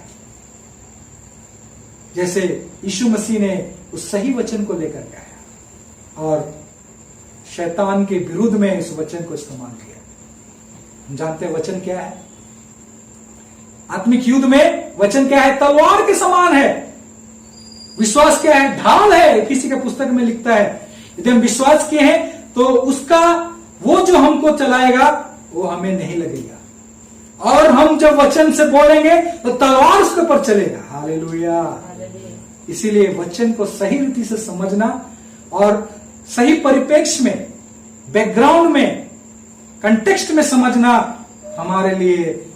जैसे यीशु मसीह ने उस सही वचन को लेकर के आया और शैतान के विरुद्ध में इस वचन को इस्तेमाल किया। हम जानते हैं वचन क्या है। आत्मिक युद्ध में वचन क्या है? तलवार के समान है। विश्वास क्या है? ढाल है। किसी का पुस्तक में लिखता है यदि हम विश्वास किए हैं तो उसका वो जो हमको चलाएगा वो हमें नहीं लगेगा, और हम जब वचन से बोलेंगे तो तलवार उसके ऊपर चलेगा। हालेलुया। इसीलिए वचन को सही रीति से समझना और सही परिप्रेक्ष्य में, बैकग्राउंड में, कंटेक्स्ट में समझना हमारे लिए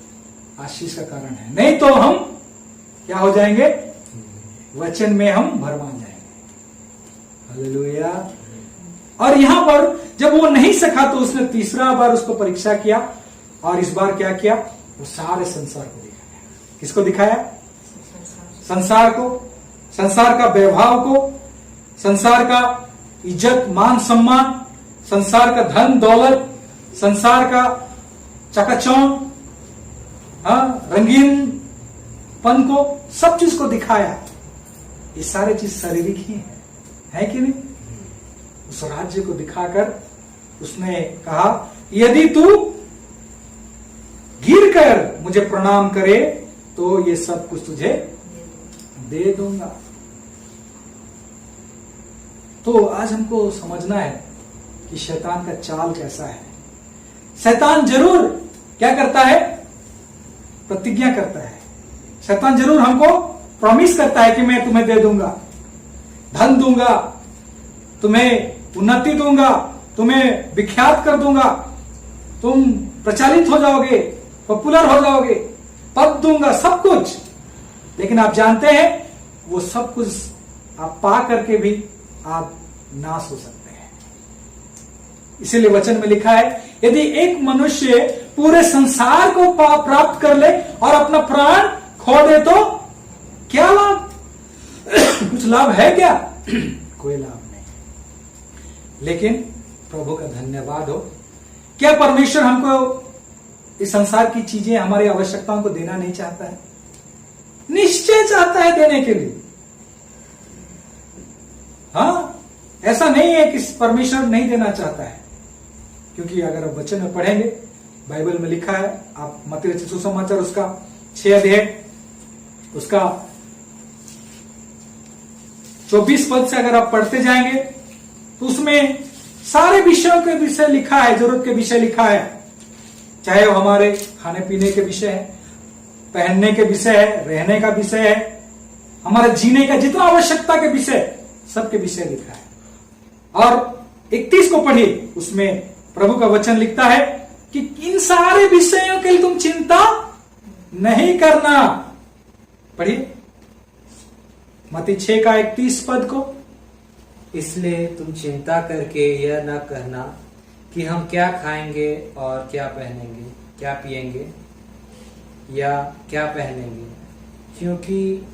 आशीष का कारण है। नहीं तो हम क्या हो जाएंगे? वचन में हम भरमान जाएंगे। हालेलुया। और यहां पर जब वो नहीं सका तो उसने तीसरा बार उसको परीक्षा किया, और इस बार क्या किया? वो सारे संसार को दिखाया। किसको दिखाया? संसार को, संसार का वैभव को, संसार का इज्जत मान सम्मान, संसार का धन दौलत, संसार का चकाचौंध, रंगीनपन को, सब चीज को दिखाया। ये सारे चीज शारीरिक ही है कि नहीं? उस राज्य को दिखाकर उसने कहा, यदि तू गिर कर मुझे प्रणाम करे तो ये सब कुछ तुझे दे दूंगा। तो आज हमको समझना है कि शैतान का चाल कैसा है। शैतान जरूर क्या करता है? प्रतिज्ञा करता है। शैतान जरूर हमको प्रॉमिस करता है कि मैं तुम्हें दे दूंगा, धन दूंगा, तुम्हें उन्नति दूंगा, तुम्हें विख्यात कर दूंगा, तुम प्रचलित हो जाओगे, पॉपुलर हो जाओगे, पद दूंगा, सब कुछ। लेकिन आप जानते हैं वो सब कुछ आप पा करके भी आप नाश हो सकते हैं। इसीलिए वचन में लिखा है, यदि एक मनुष्य पूरे संसार को प्राप्त कर ले और अपना प्राण खो दे तो क्या लाभ? कुछ लाभ है क्या? कोई लाभ नहीं। लेकिन प्रभु का धन्यवाद हो, क्या परमेश्वर हमको इस संसार की चीजें, हमारी आवश्यकताओं को देना नहीं चाहता है? निश्चय चाहता है देने के लिए। हाँ, ऐसा नहीं है कि परमेश्वर नहीं देना चाहता है, क्योंकि अगर आप वचन में पढ़ेंगे, बाइबल में लिखा है, आप मत्ती रचित सुसमाचार उसका 6 अध्याय उसका 24 पद से अगर आप पढ़ते जाएंगे तो उसमें सारे विषयों के विषय लिखा है, जरूरत के विषय लिखा है। चाहे वो हमारे खाने पीने के विषय है, पहनने के विषय है, रहने का विषय है, हमारे जीने का जितना आवश्यकता के विषय, सबके विषय लिखा है। और 31 को पढ़िए, उसमें प्रभु का वचन लिखता है कि इन सारे विषयों के लिए तुम चिंता नहीं करना। पढ़िए मत्ती 6 का 31 पद को। इसलिए तुम चिंता करके यह न कहना कि हम क्या खाएंगे और क्या पहनेंगे, क्या पिएंगे या क्या पहनेंगे, क्योंकि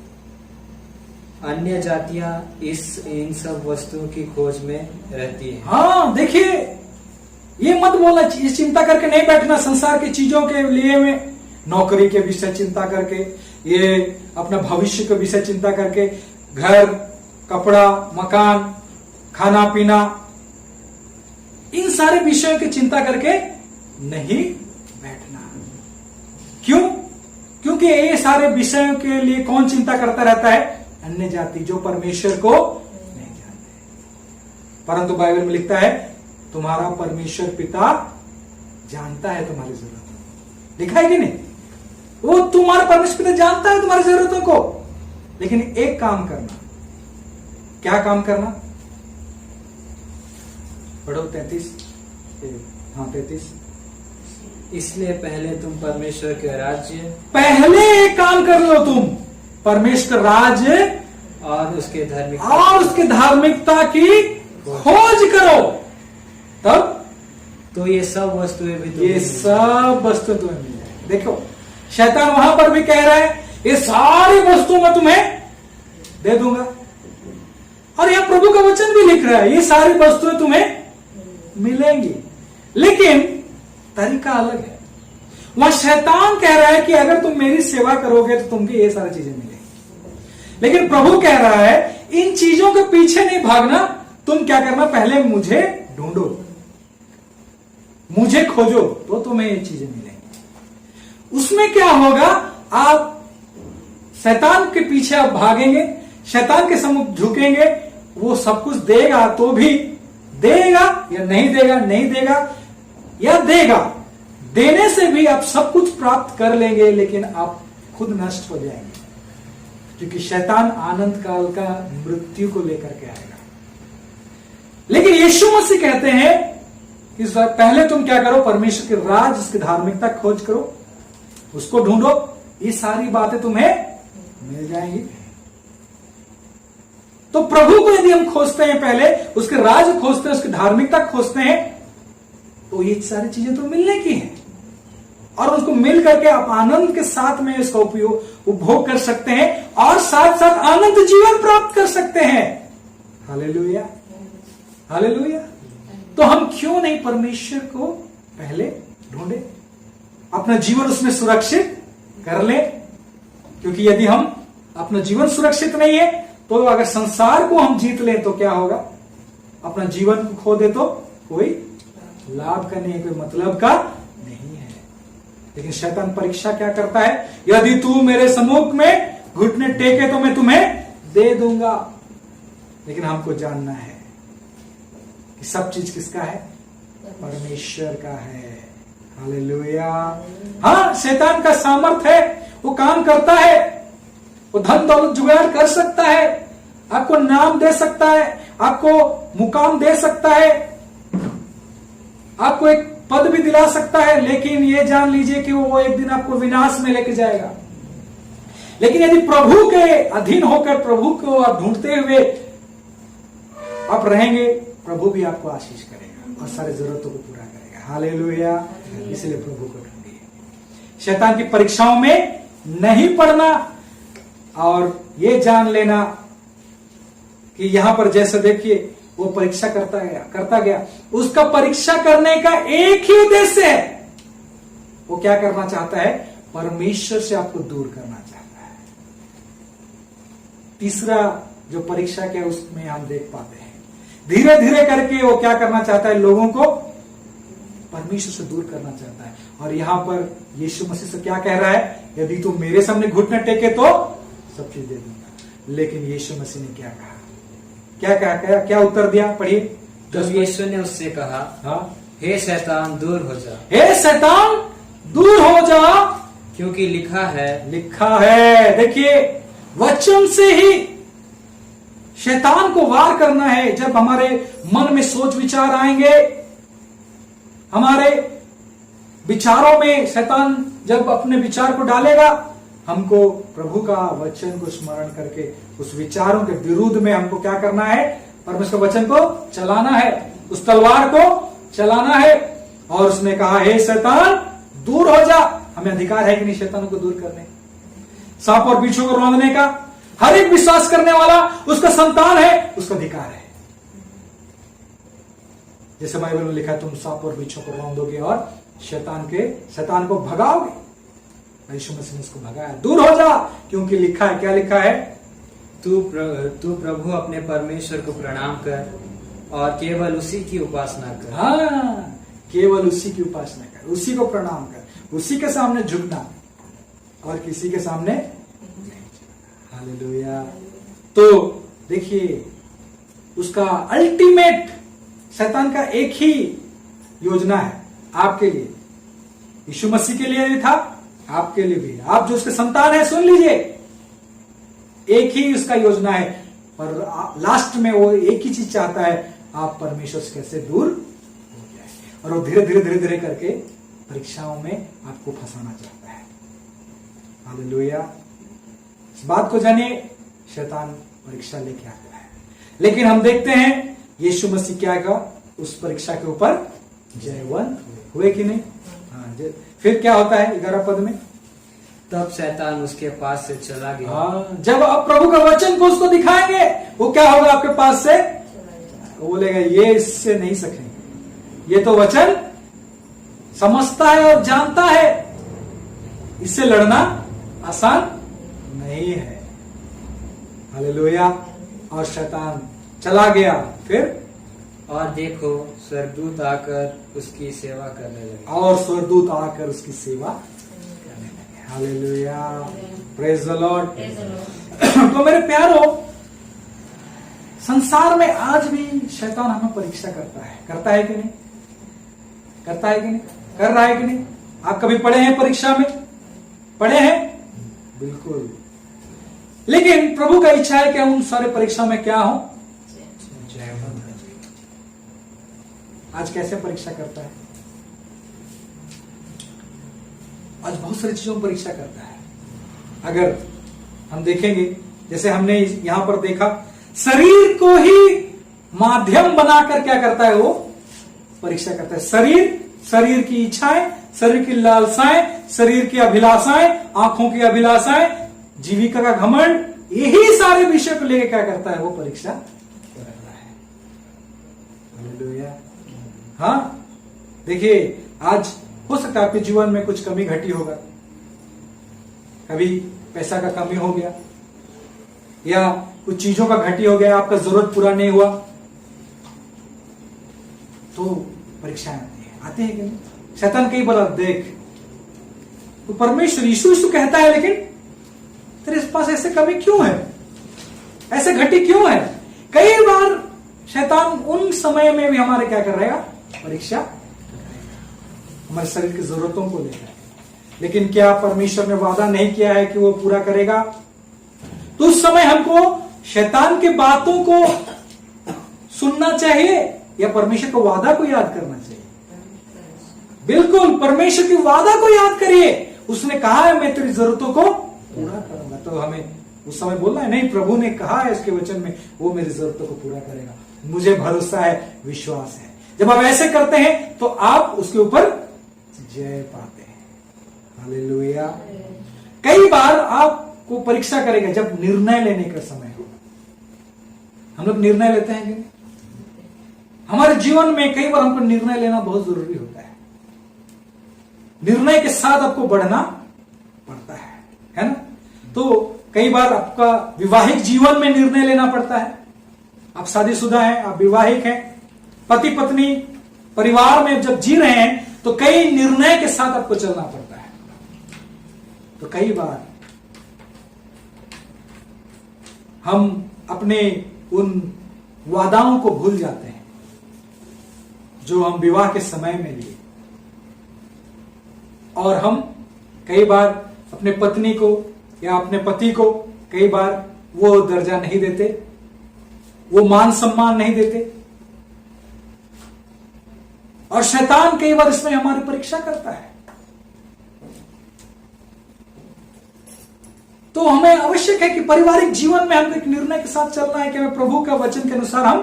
अन्य जातियां इन सब वस्तुओं की खोज में रहती है। हाँ, देखिए, ये मत बोलना, इस चिंता करके नहीं बैठना संसार की चीजों के लिए, में नौकरी के विषय चिंता करके, ये अपना भविष्य के विषय चिंता करके, घर कपड़ा, मकान, खाना पीना, इन सारे विषयों की चिंता करके नहीं बैठना। क्यों? क्योंकि ये सारे विषयों के लिए कौन चिंता करता रहता है? अन्य जाति, जो परमेश्वर को नहीं जानते। परंतु बाइबल में लिखता है तुम्हारा परमेश्वर पिता जानता है तुम्हारी जरूरतों को। लिखा है कि नहीं? वो तुम्हारा परमेश्वर पिता जानता है तुम्हारी जरूरतों को। लेकिन एक काम करना। क्या काम करना? पढ़ो 33। हाँ 33। इसलिए पहले तुम परमेश्वर के राज्य, पहले एक काम कर लो तुम, परमेश्वर राज्य और उसके धार्मिकता की खोज करो, तब तो ये सब वस्तुएं भी ये सब वस्तु तुम्हें मिल जाएगी। देखो शैतान वहां पर भी कह रहा है ये सारी वस्तु मैं तुम्हें दे दूंगा, और यहां प्रभु का वचन भी लिख रहा है ये सारी वस्तुएं तुम्हें मिलेंगी। लेकिन तरीका अलग है। वहां शैतान कह रहा है कि अगर तुम मेरी सेवा करोगे तो तुमको ये सारी चीजें मिलेंगी। लेकिन प्रभु कह रहा है इन चीजों के पीछे नहीं भागना, तुम क्या करना? पहले मुझे ढूंढो, मुझे खोजो, तो तुम्हें ये चीजें मिलेंगी। उसमें क्या होगा? आप शैतान के पीछे आप भागेंगे, शैतान के सम्मुख झुकेंगे, वो सब कुछ देगा तो भी देगा या नहीं देगा, नहीं देगा या देगा। देने से भी आप सब कुछ प्राप्त कर लेंगे, लेकिन आप खुद नष्ट हो जाएंगे, क्योंकि शैतान आनंद काल का मृत्यु को लेकर के आएगा। लेकिन यीशु मसीह कहते हैं कि पहले तुम क्या करो? परमेश्वर के राज, उसकी धार्मिकता खोज करो, उसको ढूंढो, ये सारी बातें तुम्हें मिल जाएंगी। तो प्रभु को यदि हम खोजते हैं, पहले उसके राज खोजते हैं, उसकी धार्मिकता खोजते हैं, तो ये सारी चीजें तो मिलने की हैं, और उसको मिल करके आप आनंद के साथ में इसका उपभोग कर सकते हैं, और साथ साथ आनंद जीवन प्राप्त कर सकते हैं। Hallelujah, hallelujah. तो हम क्यों नहीं परमेश्वर को पहले ढूंढे, अपना जीवन उसमें सुरक्षित कर ले? क्योंकि यदि हम अपना जीवन सुरक्षित नहीं है, तो अगर संसार को हम जीत लें तो क्या होगा? अपना जीवन को खो दे तो कोई लाभ का नहीं है, कोई मतलब का नहीं है। लेकिन शैतान परीक्षा क्या करता है? यदि तू मेरे सम्मुख में घुटने टेके तो मैं तुम्हें दे दूंगा। लेकिन हमको जानना है कि सब चीज किसका है? परमेश्वर का है। हालेलुया। हाँ, शैतान का सामर्थ्य है, वो काम करता है, वो धन दौलत जुगाड़ कर सकता है, आपको नाम दे सकता है, आपको मुकाम दे सकता है, आपको एक पद भी दिला सकता है, लेकिन ये जान लीजिए कि वो एक दिन आपको विनाश में लेके जाएगा। लेकिन यदि प्रभु के अधीन होकर प्रभु को आप ढूंढते हुए आप रहेंगे, प्रभु भी आपको आशीष करेगा और सारी जरूरतों को पूरा करेगा। हालेलुया। इसलिए प्रभु को ढूंढिए, शैतान की परीक्षाओं में नहीं पड़ना, और ये जान लेना कि यहां पर जैसे देखिए वो परीक्षा करता गया, उसका परीक्षा करने का एक ही उद्देश्य है। वो क्या करना चाहता है? परमेश्वर से आपको दूर करना चाहता है। तीसरा जो परीक्षा के उसमें हम देख पाते हैं, धीरे धीरे करके वो क्या करना चाहता है? लोगों को परमेश्वर से दूर करना चाहता है। और यहां पर यीशु मसीह से क्या कह रहा है? यदि तुम मेरे सामने घुटने टेके तो सब चीज दे दूंगा। लेकिन यीशु मसीह ने क्या कहा? क्या उत्तर दिया? पढ़िए। तब यीशु ने उससे कहा, हाँ, हे शैतान दूर हो जा, हे शैतान दूर हो जा, क्योंकि लिखा है। देखिए, वचन से ही शैतान को वार करना है। जब हमारे मन में सोच विचार आएंगे, हमारे विचारों में शैतान जब अपने विचार को डालेगा, हमको प्रभु का वचन को स्मरण करके उस विचारों के विरुद्ध में हमको क्या करना है? परमेश्वर वचन को चलाना है, उस तलवार को चलाना है। और उसने कहा, हे शैतान दूर हो जा। हमें अधिकार है कि नहीं शैतानों को दूर करने, सांप और बिच्छू को रौंदने का? हर एक विश्वास करने वाला उसका संतान है, उसका अधिकार है। जैसे बाइबल में लिखा है, तुम सांप और बिच्छू को रौंदोगे और शैतान को भगाओगे। यीशु मसीह ने उसको भगाया, दूर हो जा, क्योंकि लिखा है। क्या लिखा है? तू प्रभु अपने परमेश्वर को प्रणाम कर और केवल उसी की उपासना कर। हाँ, केवल उसी की उपासना कर, उसी को प्रणाम कर, उसी के सामने झुकना और किसी के सामने नहीं झुकना। हालेलुया। तो देखिए, उसका अल्टीमेट शैतान का एक ही योजना है आपके लिए, यीशु मसीह के लिए भी था, आपके लिए भी। आप जो उसके संतान है, सुन लीजिए, एक ही उसका योजना है, पर लास्ट में वो एक ही चीज चाहता है, आप परमेश्वर से कैसे दूर हो जाए। और वो धीरे धीरे धीरे धीरे करके परीक्षाओं में आपको फंसाना चाहता है। हालेलुया। इस बात को जानिए, शैतान परीक्षा लेके आता है, लेकिन हम देखते हैं यीशु मसीह क्या का उस परीक्षा के ऊपर जयवंत हुए कि नहीं। हाँ, फिर क्या होता है 11 पद में, तब शैतान उसके पास से चला गया। हाँ, जब आप प्रभु का वचन को उसको दिखाएंगे, वो क्या होगा आपके पास से, वो बोलेगा ये इससे नहीं सकेंगे, ये तो वचन समझता है और जानता है, इससे लड़ना आसान नहीं है। हालेलुया। और शैतान चला गया। फिर और देखो, स्वर्गदूत आकर उसकी सेवा करने लगे। और स्वर्गदूत आकर उसकी सेवा करने लगे। Hallelujah, praise the Lord. तो मेरे प्यारो, संसार में आज भी शैतान हमें परीक्षा करता है कि नहीं, करता है कि नहीं, कर रहा है कि नहीं। आप कभी पढ़े हैं परीक्षा में, पढ़े हैं, बिल्कुल। लेकिन प्रभु का इच्छा है कि हम उन सारे परीक्षा में क्या हो, आज कैसे परीक्षा करता है, आज बहुत सारी चीजों में परीक्षा करता है। अगर हम देखेंगे, जैसे हमने यहां पर देखा, शरीर को ही माध्यम बनाकर क्या करता है, वो परीक्षा करता है। शरीर की इच्छाएं, शरीर की लालसाएं, शरीर की अभिलाषाएं, आंखों की अभिलाषाएं, जीविका का घमंड, यही सारे विषय को लेकर क्या करता है, वो परीक्षा करता है। हालेलुया। हाँ, देखिए, आज हो सकता है आपके जीवन में कुछ कमी घटी होगा, कभी पैसा का कमी हो गया, या कुछ चीजों का घटी हो गया, आपका जरूरत पूरा नहीं हुआ, तो परीक्षाएं आती है कि नहीं। शैतान कई बार, देख, तो परमेश्वर यीशु कहता है, लेकिन तेरे पास ऐसे कमी क्यों है, ऐसे घटी क्यों है। कई बार शैतान उन समय में भी हमारे क्या कर रहेगा, परीक्षा हमारे शरीर की जरूरतों को लेकर। लेकिन क्या परमेश्वर ने वादा नहीं किया है कि वो पूरा करेगा। तो उस समय हमको शैतान की बातों को सुनना चाहिए या परमेश्वर के वादा को याद करना चाहिए। बिल्कुल, परमेश्वर की वादा को याद करिए। उसने कहा है मैं तेरी जरूरतों को पूरा करूंगा, तो हमें उस समय बोलना है, नहीं, प्रभु ने कहा है इसके वचन में, वो मेरी जरूरतों को पूरा करेगा, मुझे भरोसा है, विश्वास है। जब आप ऐसे करते हैं तो आप उसके ऊपर जय पाते हैं। हालेलुया। कई बार आपको परीक्षा करेगा जब निर्णय लेने का समय हो। हम लोग निर्णय लेते हैं कि नहीं? हमारे जीवन में कई बार हमको निर्णय लेना बहुत जरूरी होता है। निर्णय के साथ आपको बढ़ना पड़ता है ना। तो कई बार आपका विवाहिक जीवन में निर्णय लेना पड़ता है। आप शादीशुदा हैं, आप विवाहिक हैं, पति पत्नी परिवार में जब जी रहे हैं तो कई निर्णय के साथ आपको चलना पड़ता है। तो कई बार हम अपने उन वादाओं को भूल जाते हैं जो हम विवाह के समय में लिए, और हम कई बार अपने पत्नी को या अपने पति को कई बार वो दर्जा नहीं देते, वो मान सम्मान नहीं देते, और शैतान कई बार इसमें हमारी परीक्षा करता है। तो हमें आवश्यक है कि पारिवारिक जीवन में हम एक निर्णय के साथ चलना है कि हमें प्रभु का वचन के अनुसार हम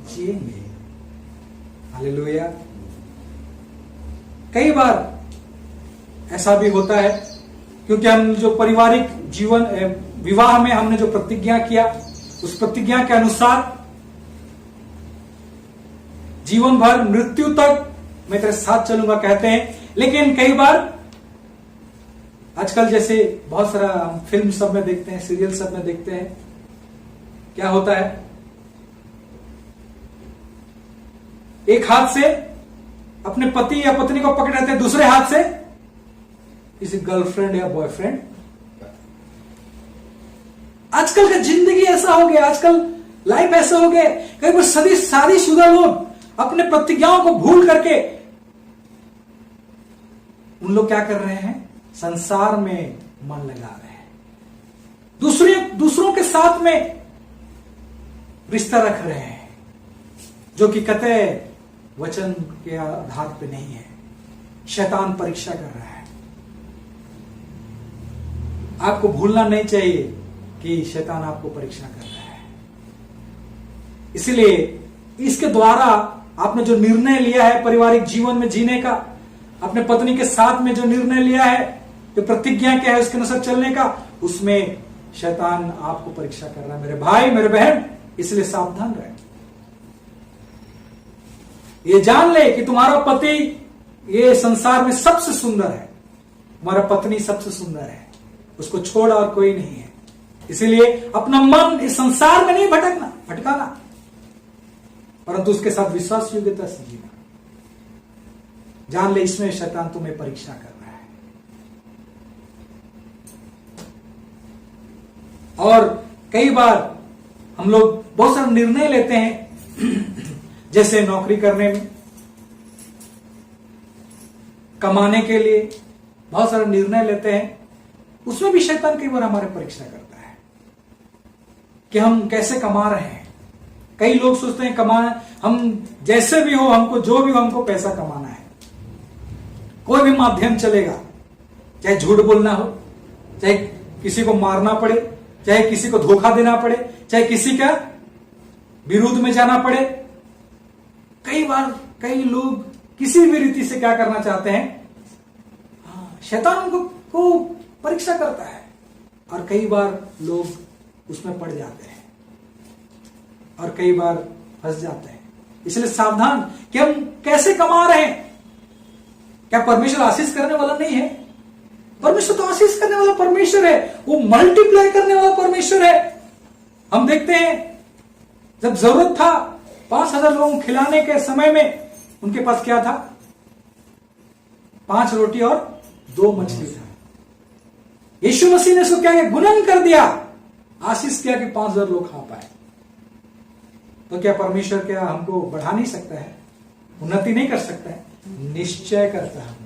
जिएंगे। हालेलुया। कई बार ऐसा भी होता है क्योंकि हम जो पारिवारिक जीवन विवाह में हमने जो प्रतिज्ञा किया, उस प्रतिज्ञा के अनुसार जीवन भर मृत्यु तक मैं तेरे साथ चलूंगा कहते हैं। लेकिन कई बार आजकल जैसे बहुत सारा फिल्म सब में देखते हैं, सीरियल सब में देखते हैं क्या होता है? एक हाथ से अपने पति या पत्नी को पकड़े रहते हैं, दूसरे हाथ से किसी गर्लफ्रेंड या बॉयफ्रेंड। आजकल का जिंदगी ऐसा हो गया, आजकल लाइफ ऐसा हो गया। कई बार शादीशुदा लोग अपने प्रतिज्ञाओं को भूल करके उन लोग क्या कर रहे हैं? संसार में मन लगा रहे हैं, दूसरों के साथ में रिश्ता रख रहे हैं, जो कि कतई वचन के आधार पे नहीं है। शैतान परीक्षा कर रहा है। आपको भूलना नहीं चाहिए कि शैतान आपको परीक्षा कर रहा है। इसलिए इसके द्वारा आपने जो निर्णय लिया है पारिवारिक जीवन में जीने का, अपने पत्नी के साथ में जो निर्णय लिया है, जो प्रतिज्ञा क्या है उसके अनुसार चलने का, उसमें शैतान आपको परीक्षा कर रहा है मेरे भाई मेरे बहन। इसलिए सावधान रहे। ये जान ले कि तुम्हारा पति ये संसार में सबसे सुंदर है, तुम्हारा पत्नी सबसे सुंदर है, उसको छोड़ और कोई नहीं है। इसीलिए अपना मन इस संसार में नहीं भटकाना, परंतु उसके साथ विश्वास योग्यता से जीना। जान ले इसमें शैतान तुम्हें परीक्षा कर रहा है। और कई बार हम लोग बहुत सारे निर्णय लेते हैं, जैसे नौकरी करने में, कमाने के लिए बहुत सारे निर्णय लेते हैं। उसमें भी शैतान कई बार हमारे परीक्षा करता है कि हम कैसे कमा रहे हैं। कई लोग सोचते हैं कमाना, हम जैसे भी हो, हमको जो भी हो, हमको पैसा कमाना है। कोई भी माध्यम चलेगा, चाहे झूठ बोलना हो, चाहे किसी को मारना पड़े, चाहे किसी को धोखा देना पड़े, चाहे किसी का विरोध में जाना पड़े। कई बार कई लोग किसी भी रीति से क्या करना चाहते हैं, शैतान उनको परीक्षा करता है और कई बार लोग उसमें पड़ जाते हैं और कई बार फंस जाते हैं। इसलिए सावधान कि हम कैसे कमा रहे हैं। क्या परमेश्वर आशीष करने वाला नहीं है? परमेश्वर तो आशीष करने वाला परमेश्वर है, वो मल्टीप्लाई करने वाला परमेश्वर है। हम देखते हैं जब जरूरत था 5,000 लोगों को खिलाने के समय में उनके पास क्या था? 5 रोटी और 2 मछली था। यीशु मसीह ने उसको क्या किया? गुणन कर दिया, आशीष किया कि 5,000 लोग खा पाए। तो क्या परमेश्वर क्या हमको बढ़ा नहीं सकता है? उन्नति नहीं कर सकता है? निश्चय करता है उन्नति।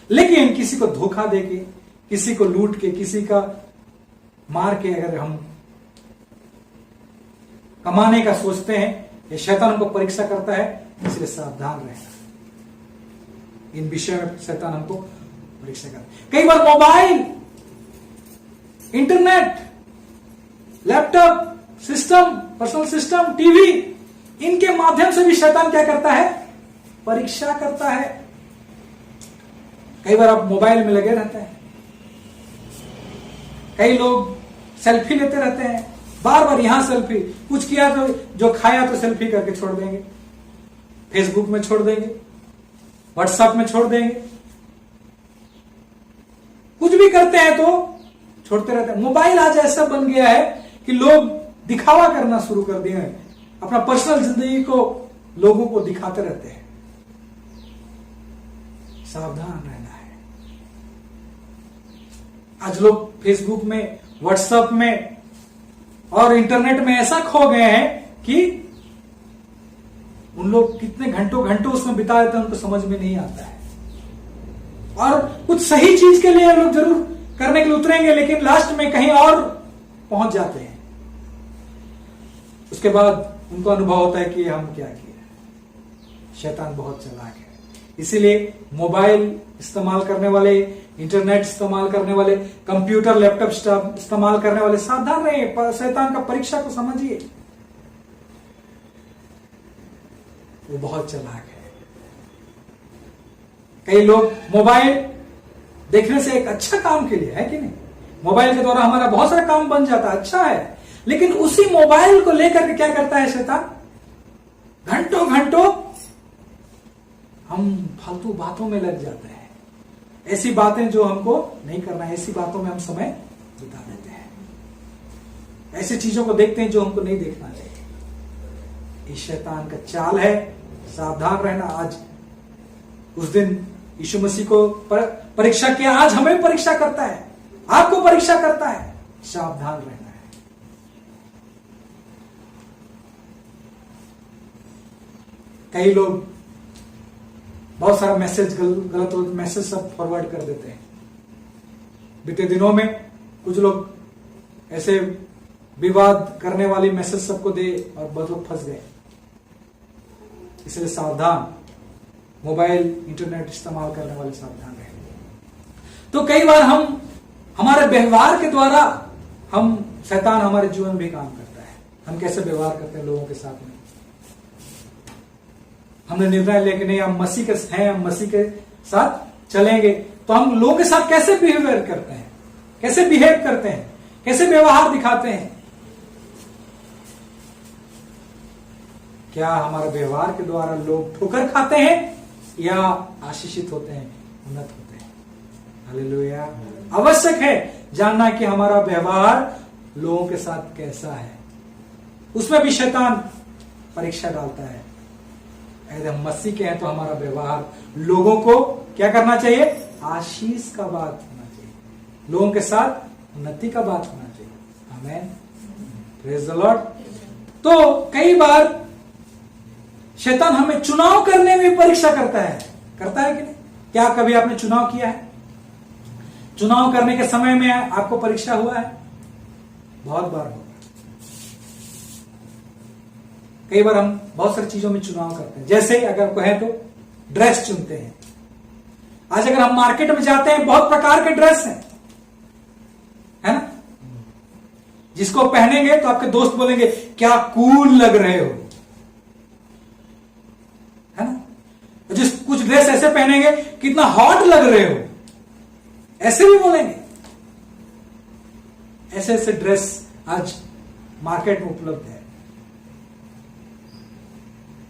लेकिन किसी को धोखा देके, किसी को लूट के, किसी का मार के अगर हम कमाने का सोचते हैं, ये शैतान हमको परीक्षा करता है। इसलिए सावधान रहना। इन विषय में शैतान हमको परीक्षा करता है। कई बार mobile, internet, laptop system, personal system, TV, इनके माध्यम से भी शैतान क्या करता है? परीक्षा करता है। कई बार आप मोबाइल में लगे रहते हैं, कई लोग सेल्फी लेते रहते हैं, बार बार यहां सेल्फी, कुछ किया तो जो खाया तो सेल्फी करके छोड़ देंगे, फेसबुक में छोड़ देंगे, व्हाट्सएप में छोड़ देंगे, कुछ भी करते हैं तो छोड़ते रहते हैं। मोबाइल आज ऐसा बन गया है कि लोग दिखावा करना शुरू कर दिए हैं, अपना पर्सनल जिंदगी को लोगों को दिखाते रहते हैं। सावधान रहना है। आज लोग फेसबुक में, व्हाट्सएप में और इंटरनेट में ऐसा खो गए हैं कि उन लोग कितने घंटों उसमें बिता देते हैं, उनको समझ में नहीं आता है। और कुछ सही चीज के लिए लोग जरूर करने के लिए उतरेंगे, लेकिन लास्ट में कहीं और पहुंच जाते हैं। उसके बाद उनको अनुभव होता है कि हम क्या किया। शैतान बहुत चालाक है। इसीलिए मोबाइल इस्तेमाल करने वाले, इंटरनेट इस्तेमाल करने वाले, कंप्यूटर लैपटॉप इस्तेमाल करने वाले सावधान रहिए। शैतान का परीक्षा को समझिए, वो बहुत चालाक है। कई लोग मोबाइल देखने से एक अच्छा काम के लिए है कि नहीं, मोबाइल के द्वारा हमारा बहुत सारा काम बन जाता है, अच्छा है। लेकिन उसी मोबाइल को लेकर के क्या करता है शैतान? घंटों हम फालतू बातों में लग जाते हैं। ऐसी बातें जो हमको नहीं करना है, ऐसी बातों में हम समय बिता देते हैं। ऐसी चीजों को देखते हैं जो हमको नहीं देखना चाहिए। ये शैतान का चाल है, सावधान रहना। आज उस दिन यीशु मसीह को परीक्षा किया, आज हमें परीक्षा करता है, आपको परीक्षा करता है। सावधान रहना है। कई लोग बहुत सारा मैसेज, गलत मैसेज सब फॉरवर्ड कर देते हैं। बीते दिनों में कुछ लोग ऐसे विवाद करने वाली मैसेज सबको दे और बहुत लोग फंस गए। इसलिए सावधान, मोबाइल इंटरनेट इस्तेमाल करने वाले सावधान रहे। तो कई बार हम हमारे व्यवहार के द्वारा हम शैतान हमारे जीवन में भी काम करता है। हम कैसे व्यवहार करते हैं लोगों के साथ में। हमने निर्णय लिया कि नहीं हम मसीह के हैं, हम मसीह के साथ चलेंगे, तो हम लोगों के साथ कैसे बिहेवियर करते हैं, कैसे बिहेव करते हैं, कैसे व्यवहार दिखाते हैं। क्या हमारे व्यवहार के द्वारा लोग ठोकर खाते हैं या आशीषित होते हैं, उन्नत होते हैं। हालेलुया। आवश्यक है जानना कि हमारा व्यवहार लोगों के साथ कैसा है। उसमें भी शैतान परीक्षा डालता है। यदि हम मसीह के हैं तो हमारा व्यवहार लोगों को क्या करना चाहिए, आशीष का बात होना चाहिए, लोगों के साथ उन्नति का बात होना चाहिए। आमीन, प्रेज द लॉर्ड। तो कई बार शैतान हमें चुनाव करने में परीक्षा करता है कि नहीं। क्या कभी आपने चुनाव किया है? चुनाव करने के समय में आपको परीक्षा हुआ है? बहुत बार होगा। कई बार हम बहुत सारी चीजों में चुनाव करते हैं। जैसे अगर कहें तो ड्रेस चुनते हैं। आज अगर हम मार्केट में जाते हैं, बहुत प्रकार के ड्रेस हैं, है ना। जिसको पहनेंगे तो आपके दोस्त बोलेंगे क्या कूल लग रहे हो, है ना। जिस कुछ ड्रेस ऐसे पहनेंगे कितना हॉट लग रहे हो, ऐसे भी बोलेंगे। ऐसे ऐसे ड्रेस आज मार्केट में उपलब्ध है।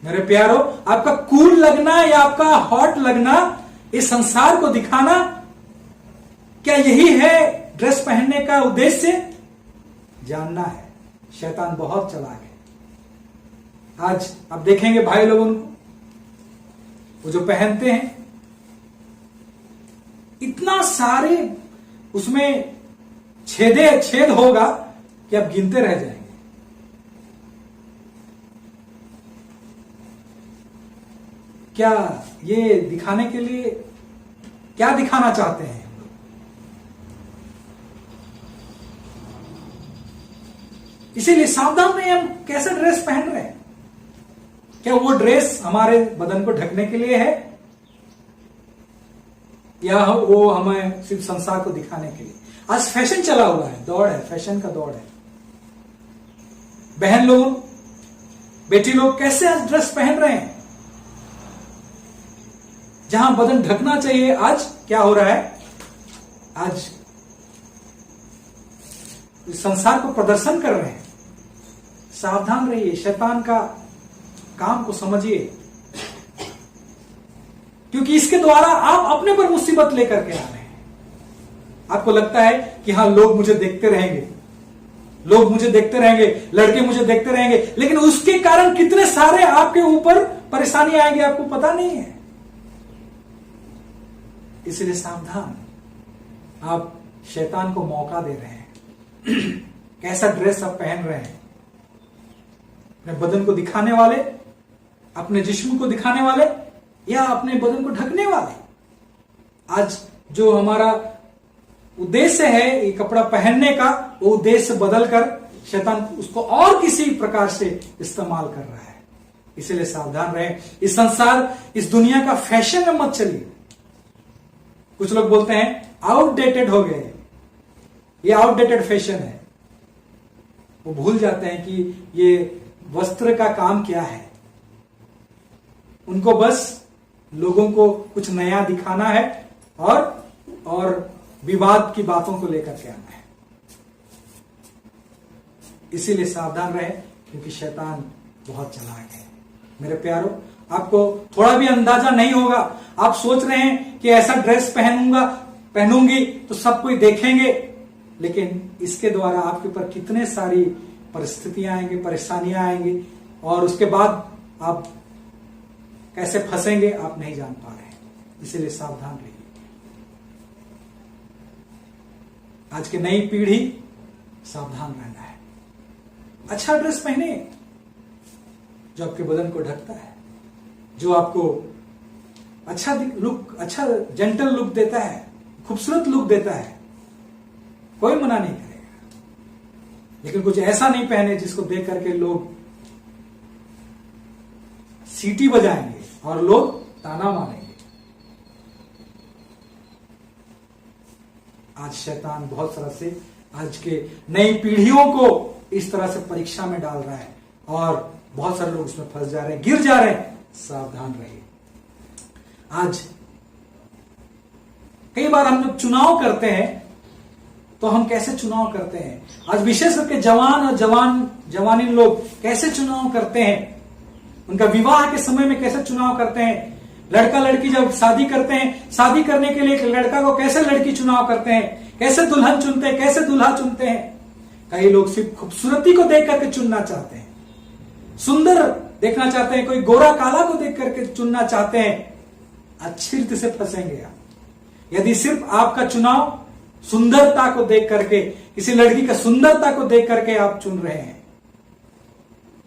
मेरे प्यारो, आपका कूल लगना या आपका हॉट लगना, इस संसार को दिखाना, क्या यही है ड्रेस पहनने का उद्देश्य? जानना है। शैतान बहुत चालाक है। आज आप देखेंगे भाई लोगों को, वो जो पहनते हैं, इतना सारे उसमें छेद होगा कि आप गिनते रह जाएंगे। क्या ये दिखाने के लिए, क्या दिखाना चाहते हैं हम लोग? इसीलिए सावधान रहिए, हम कैसा ड्रेस पहन रहे हैं। क्या वो ड्रेस हमारे बदन को ढकने के लिए है या वो हमें सिर्फ संसार को दिखाने के लिए? आज फैशन चला हुआ है, दौड़ है, फैशन का दौड़ है। बहन लोग, बेटी लोग कैसे आज ड्रेस पहन रहे हैं। जहां बदन ढकना चाहिए, आज क्या हो रहा है, आज इस संसार को प्रदर्शन कर रहे हैं। सावधान रहिए, शैतान का काम को समझिए, क्योंकि इसके द्वारा आप अपने पर मुसीबत लेकर के आ रहे हैं। आपको लगता है कि हाँ, लोग मुझे देखते रहेंगे, लोग मुझे देखते रहेंगे, लड़के मुझे देखते रहेंगे, लेकिन उसके कारण कितने सारे आपके ऊपर परेशानी आएंगे आपको पता नहीं है। इसलिए सावधान, आप शैतान को मौका दे रहे हैं। कैसा ड्रेस आप पहन रहे हैं, अपने बदन को दिखाने वाले, अपने जिस्म को दिखाने वाले या अपने बदन को ढकने वाले। आज जो हमारा उद्देश्य है ये कपड़ा पहनने का, वो उद्देश्य बदलकर शैतान उसको और किसी प्रकार से इस्तेमाल कर रहा है। इसलिए सावधान रहे। इस संसार, इस दुनिया का फैशन में मत चलिए। कुछ लोग बोलते हैं आउटडेटेड हो गए, ये आउटडेटेड फैशन है। वो भूल जाते हैं कि ये वस्त्र का काम क्या है। उनको बस लोगों को कुछ नया दिखाना है और विवाद की बातों को लेकर के आना है। इसीलिए सावधान रहे, क्योंकि शैतान बहुत चालाक है। मेरे प्यारो, आपको थोड़ा भी अंदाजा नहीं होगा। आप सोच रहे हैं कि ऐसा ड्रेस पहनूंगी तो सब कोई देखेंगे, लेकिन इसके द्वारा आपके ऊपर कितने सारी परिस्थितियां आएंगी, परेशानियां आएंगी, और उसके बाद आप कैसे फंसेंगे आप नहीं जान पा रहे हैं। इसीलिए सावधान रहिए। आज की नई पीढ़ी सावधान रहना है। अच्छा ड्रेस पहने जो आपके बदन को ढकता है, जो आपको अच्छा लुक, अच्छा जेंटल लुक देता है, खूबसूरत लुक देता है, कोई मना नहीं करेगा। लेकिन कुछ ऐसा नहीं पहने जिसको देख करके लोग सीटी बजाएंगे और लोग ताना मारेंगे। आज शैतान बहुत तरह से आज के नई पीढ़ियों को इस तरह से परीक्षा में डाल रहा है और बहुत सारे लोग उसमें फंस जा रहे हैं, गिर जा रहे हैं। सावधान रहिए। आज कई बार हम जब चुनाव करते हैं तो हम कैसे चुनाव करते हैं, आज विशेष करके जवान और जवानी लोग कैसे चुनाव करते हैं, उनका विवाह के समय में कैसे चुनाव करते हैं। लड़का लड़की जब शादी करते हैं, शादी करने के लिए लड़का को कैसे लड़की चुनाव करते हैं, कैसे दुल्हन चुनते हैं, कैसे दूल्हा चुनते हैं। कई लोग सिर्फ खूबसूरती को देख करके चुनना चाहते हैं, सुंदर देखना चाहते हैं, कोई गोरा काला को देख करके चुनना चाहते हैं। अच्छी रीति से फंसेंगे आप यदि सिर्फ आपका चुनाव सुंदरता को देख करके, किसी लड़की का सुंदरता को देख करके आप चुन रहे हैं।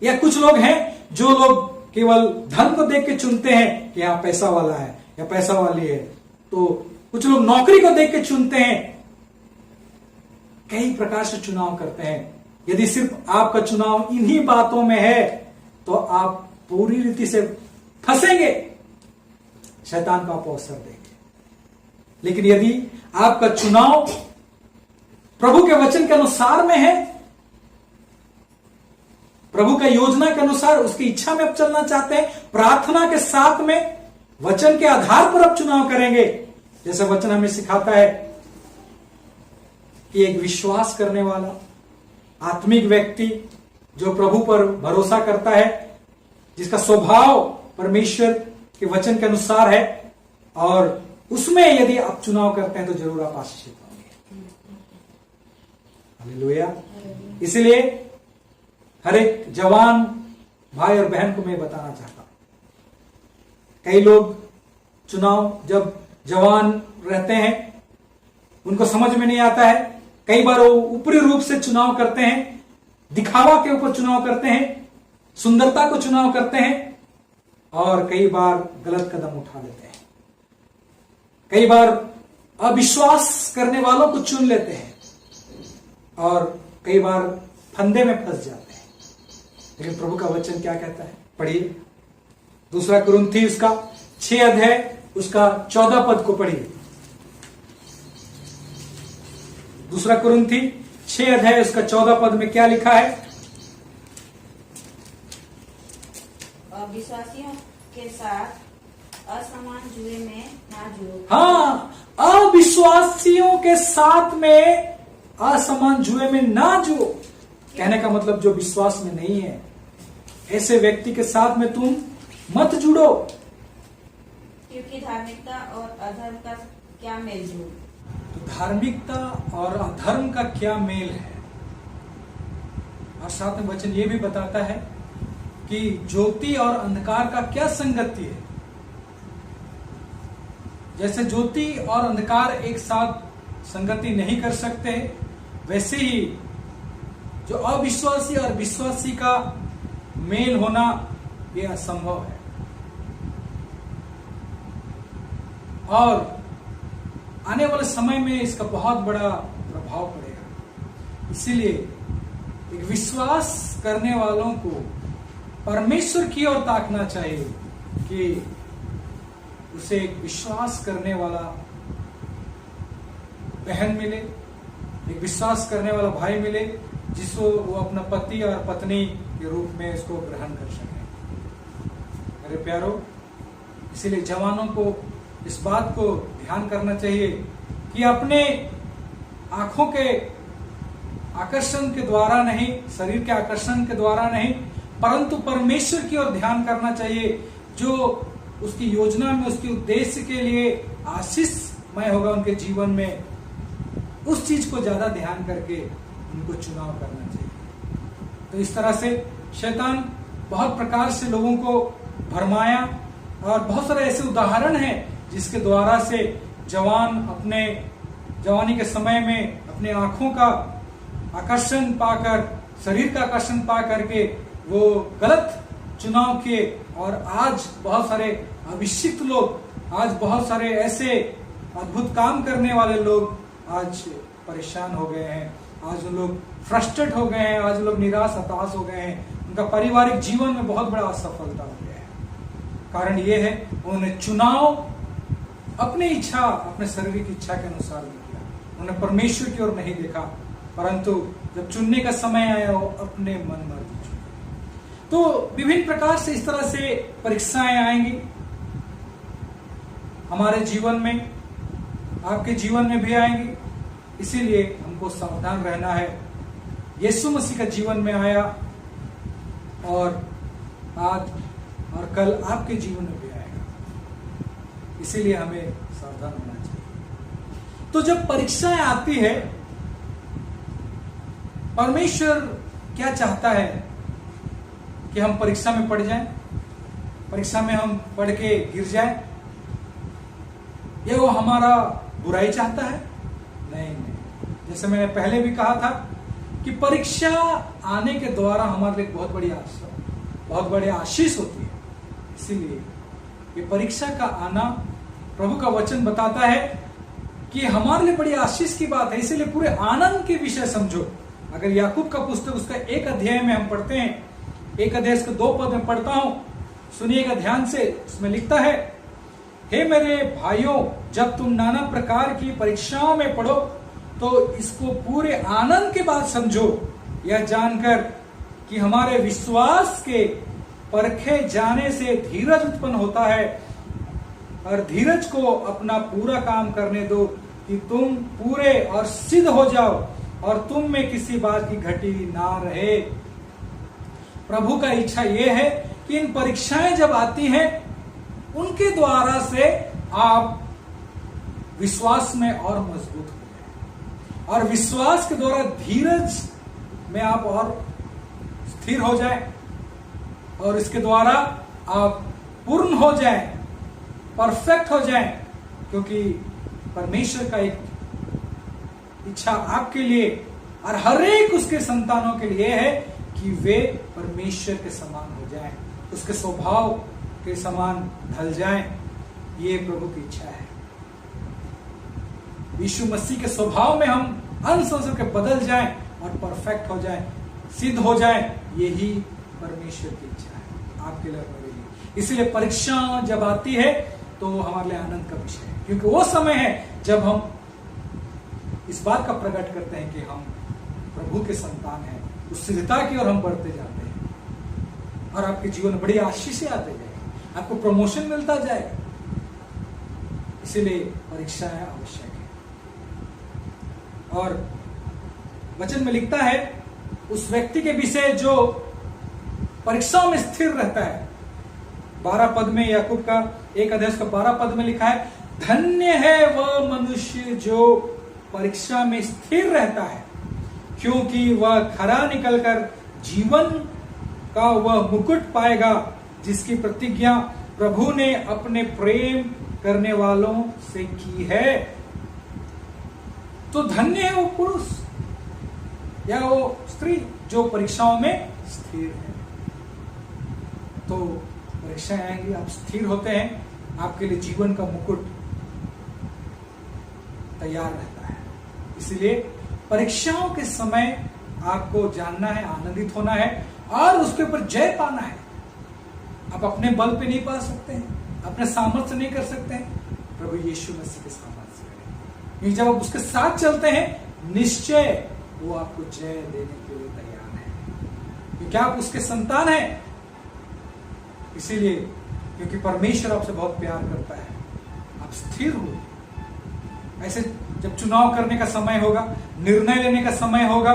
या कुछ लोग हैं जो लोग केवल धन को देख के चुनते हैं कि यहाँ पैसा वाला है या पैसा वाली है। तो कुछ लोग नौकरी को देख के चुनते हैं। कई प्रकार से चुनाव करते हैं। यदि सिर्फ आपका चुनाव इन्हीं बातों में है तो आप पूरी रीति से फंसेंगे, शैतान को आप अवसर देंगे। लेकिन यदि आपका चुनाव प्रभु के वचन के अनुसार में है, प्रभु का योजना के अनुसार, उसकी इच्छा में आप चलना चाहते हैं, प्रार्थना के साथ में वचन के आधार पर आप चुनाव करेंगे। जैसे वचन हमें सिखाता है कि एक विश्वास करने वाला आत्मिक व्यक्ति जो प्रभु पर भरोसा करता है, जिसका स्वभाव परमेश्वर के वचन के अनुसार है, और उसमें यदि आप चुनाव करते हैं तो जरूर आप आशीषित होंगे। हालेलुया। इसलिए हर एक जवान भाई और बहन को मैं बताना चाहता हूं, कई लोग चुनाव जब जवान रहते हैं उनको समझ में नहीं आता है। कई बार वो ऊपरी रूप से चुनाव करते हैं, दिखावा के ऊपर चुनाव करते हैं, सुंदरता को चुनाव करते हैं, और कई बार गलत कदम उठा लेते हैं। कई बार अविश्वास करने वालों को चुन लेते हैं और कई बार फंदे में फंस जाते हैं। लेकिन प्रभु का वचन क्या कहता है, पढ़िए। 2 कुरिन्थी उसका 6 अध्याय उसका 14 पद को पढ़िए। 2 कुरिन्थी 6 अध्याय उसका 14 पद में क्या लिखा है? विश्वासियों के साथ असमान जुए में ना जुड़ो। हाँ, अविश्वासियों के साथ में असमान जुए में ना जुड़ो। कहने का मतलब जो विश्वास में नहीं है, ऐसे व्यक्ति के साथ में तुम मत जुड़ो। क्योंकि धार्मिकता और अधर्म का क्या मेल जोल। तो धार्मिकता और अधर्म का क्या मेल है। और साथ में वचन ये भी बताता है कि ज्योति और अंधकार का क्या संगति है। जैसे ज्योति और अंधकार एक साथ संगति नहीं कर सकते, वैसे ही जो अविश्वासी और विश्वासी का मेल होना यह असंभव है। और आने वाले समय में इसका बहुत बड़ा प्रभाव पड़ेगा। इसीलिए एक विश्वास करने वालों को परमेश्वर की ओर ताकना चाहिए कि उसे एक विश्वास करने वाला बहन मिले, एक विश्वास करने वाला भाई मिले, जिसको वो अपना पति और पत्नी के रूप में इसको ग्रहण कर सके। मेरे प्यारो, इसीलिए जवानों को इस बात को ध्यान करना चाहिए कि अपने आंखों के आकर्षण के द्वारा नहीं, शरीर के आकर्षण के द्वारा नहीं, परंतु परमेश्वर की ओर ध्यान करना चाहिए, जो उसकी योजना में, उसके उद्देश्य के लिए आशीषमय होगा उनके जीवन में। उस चीज को ज्यादा ध्यान करके उनको चुनाव करना चाहिए। तो इस तरह से शैतान बहुत प्रकार से लोगों को भरमाया, और बहुत सारे ऐसे उदाहरण हैं जिसके द्वारा से जवान अपने जवानी के समय में अपने आंखों का आकर्षण पाकर, शरीर का आकर्षण पा करके वो गलत चुनाव किए, और आज बहुत सारे अभिषिक्त लोग, आज बहुत सारे ऐसे अद्भुत काम करने वाले लोग आज परेशान हो गए हैं, आज वो लोग फ्रस्ट्रेट हो गए हैं, आज लोग निराश हताश हो गए हैं, उनका पारिवारिक जीवन में बहुत बड़ा असफलता हो गया है। कारण ये है उन्होंने चुनाव अपनी इच्छा, अपने शारीरिक इच्छा के अनुसार नहीं किया, उन्होंने परमेश्वर की ओर नहीं देखा, परंतु जब चुनने का समय आया वो अपने मन मर्जी चुने। तो विभिन्न प्रकार से इस तरह से परीक्षाएं आएंगी हमारे जीवन में, आपके जीवन में भी आएंगी, इसीलिए हमको सावधान रहना है। यीशु मसीह का जीवन में आया और आज और कल आपके जीवन में भी आएगा, इसीलिए हमें सावधान होना चाहिए। तो जब परीक्षाएं आती है, परमेश्वर क्या चाहता है कि हम परीक्षा में पड़ जाएं, परीक्षा में हम पढ़ के गिर जाएं, ये वो हमारा बुराई चाहता है? नहीं। जैसे मैंने पहले भी कहा था कि परीक्षा आने के द्वारा हमारे लिए बहुत बड़ी आशीष होती है। इसीलिए ये परीक्षा का आना, प्रभु का वचन बताता है कि हमारे लिए बड़ी आशीष की बात है, इसीलिए पूरे आनंद के विषय समझो। अगर याकूब का पुस्तक उसका 1 अध्याय में हम पढ़ते हैं, 1 अध्याय इसके 2 पद में पढ़ता हूं, सुनिएगा ध्यान से। उसमें लिखता है, हे मेरे भाइयों, जब तुम नाना प्रकार की परीक्षाओं में पढ़ो तो इसको पूरे आनंद के बाद समझो, यह जानकर कि हमारे विश्वास के परखे जाने से धीरज उत्पन्न होता है, और धीरज को अपना पूरा काम करने दो कि तुम पूरे और सिद्ध हो जाओ और तुम में किसी बात की घटी ना रहे। प्रभु का इच्छा यह है कि इन परीक्षाएं जब आती हैं उनके द्वारा से आप विश्वास में और मजबूत हो जाए, और विश्वास के द्वारा धीरज में आप और स्थिर हो जाए, और इसके द्वारा आप पूर्ण हो जाए, परफेक्ट हो जाए, क्योंकि परमेश्वर का एक इच्छा आपके लिए और हर एक उसके संतानों के लिए है कि वे परमेश्वर के समान हो जाएं, उसके स्वभाव के समान ढल जाएं। ये प्रभु की इच्छा है। यीशु मसीह के स्वभाव में हम अंश अंश के बदल जाएं और परफेक्ट हो जाएं, सिद्ध हो जाएं। यही परमेश्वर की इच्छा है आपके लिए, मेरे लिए। इसलिए परीक्षा जब आती है तो हमारे लिए आनंद का विषय है, क्योंकि वो समय है जब हम इस बात का प्रकट करते हैं कि हम प्रभु के संतान हैं, उस सिद्धता की ओर हम बढ़ते जाते हैं, और आपके जीवन में बड़ी आशीष आते जाएगी, आपको प्रमोशन मिलता जाएगा। इसीलिए परीक्षाएं आवश्यक है। और वचन में लिखता है उस व्यक्ति के विषय जो परीक्षाओं में स्थिर रहता है। 12 पद में, याकूब का 1 अध्याय का 12 पद में लिखा है, धन्य है वह मनुष्य जो परीक्षा में स्थिर रहता है, क्योंकि वह खरा निकलकर जीवन का वह मुकुट पाएगा जिसकी प्रतिज्ञा प्रभु ने अपने प्रेम करने वालों से की है। तो धन्य है वो पुरुष या वो स्त्री जो परीक्षाओं में स्थिर है। तो परीक्षाएं आएंगी, आप स्थिर होते हैं, आपके लिए जीवन का मुकुट तैयार रहता है। इसलिए परीक्षाओं के समय आपको जानना है, आनंदित होना है और उसके ऊपर जय पाना है। आप अपने बल पे नहीं पा सकते हैं, अपने सामर्थ्य नहीं कर सकते हैं, प्रभु यीशु मसीह के सामर्थ्य करें। क्योंकि जब आप उसके साथ चलते हैं, निश्चय वो आपको जय देने के लिए तैयार है, क्योंकि आप उसके संतान हैं। इसीलिए क्योंकि परमेश्वर आपसे बहुत प्यार करता है, आप स्थिर हो। ऐसे जब चुनाव करने का समय होगा, निर्णय लेने का समय होगा,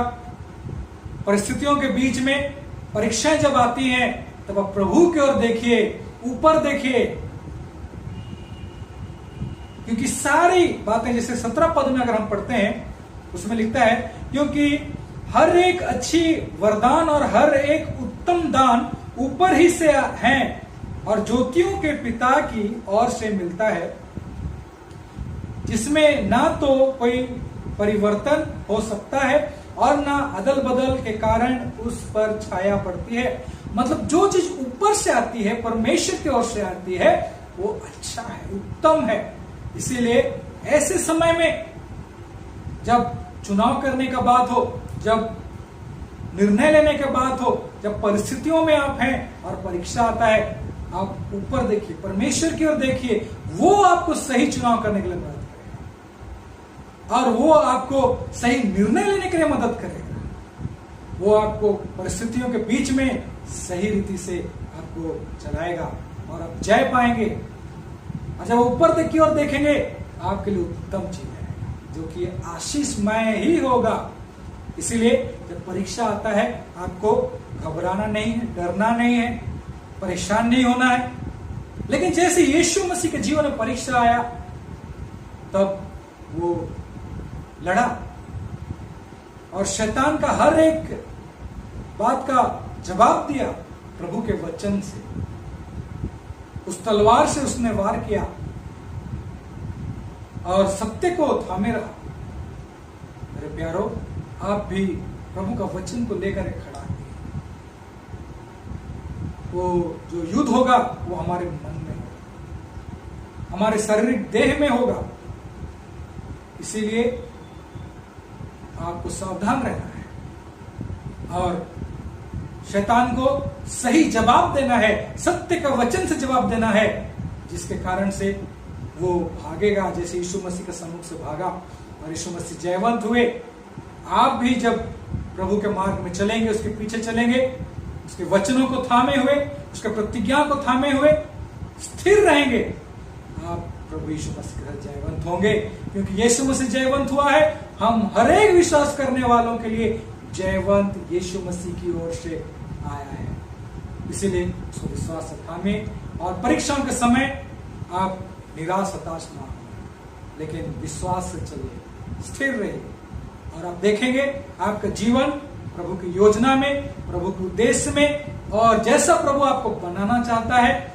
परिस्थितियों के बीच में परीक्षाएं जब आती हैं, तब आप प्रभु की ओर देखिए, ऊपर देखिए, क्योंकि सारी बातें, जैसे 17 पद में अगर हम पढ़ते हैं उसमें लिखता है, क्योंकि हर एक अच्छी वरदान और हर एक उत्तम दान ऊपर ही से है और ज्योतियों के पिता की ओर से मिलता है, जिसमें ना तो कोई परिवर्तन हो सकता है और ना अदल बदल के कारण उस पर छाया पड़ती है। मतलब जो चीज ऊपर से आती है, परमेश्वर की ओर से आती है, वो अच्छा है, उत्तम है। इसीलिए ऐसे समय में जब चुनाव करने का बात हो, जब निर्णय लेने की बात हो, जब परिस्थितियों में आप हैं और परीक्षा आता है, आप ऊपर देखिए, परमेश्वर की ओर देखिए, वो आपको सही चुनाव करने के लिए मदद करेगा और वो आपको सही निर्णय लेने के लिए मदद करेगा। वो आपको परिस्थितियों के बीच में सही रीति से आपको चलाएगा और आप जय पाएंगे। और जब ऊपर की ओर देखेंगे, आपके लिए उत्तम चीज है जो कि आशीषमय ही होगा। इसीलिए जब परीक्षा आता है, आपको घबराना नहीं है, डरना नहीं है, परेशान नहीं होना है। लेकिन जैसे यीशु मसीह के जीवन में परीक्षा आया, तब वो लड़ा और शैतान का हर एक बात का जवाब दिया प्रभु के वचन से। उस तलवार से उसने वार किया और सत्य को थामे रहा। मेरे प्यारो, आप भी प्रभु का वचन को लेकर खड़ा है। वो जो युद्ध होगा वो हमारे मन में होगा, हमारे शारीरिक देह में होगा। इसीलिए आपको सावधान रहना है और शैतान को सही जवाब देना है, सत्य का वचन से जवाब देना है, जिसके कारण से वो भागेगा, जैसे यीशु मसीह के सम्मुख से भागा और यीशु मसीह जयवंत हुए। आप भी जब प्रभु के मार्ग में चलेंगे, उसके पीछे चलेंगे, उसके वचनों को थामे हुए, उसके प्रतिज्ञा को थामे हुए स्थिर रहेंगे, आप प्रभु यीशु मसीह के साथ जयवंत होंगे। क्योंकि यीशु मसीह जयवंत हुआ है, हम हर एक विश्वास करने वालों के लिए जयवंत यीशु मसीह की ओर से आया है। इसीलिए उसको विश्वास से थामे और परीक्षाओं के समय आप निराश हताश ना हो, लेकिन विश्वास से चलिए, स्थिर रहिए और आप देखेंगे आपका जीवन प्रभु की योजना में, प्रभु के उद्देश्य में, और जैसा प्रभु आपको बनाना चाहता है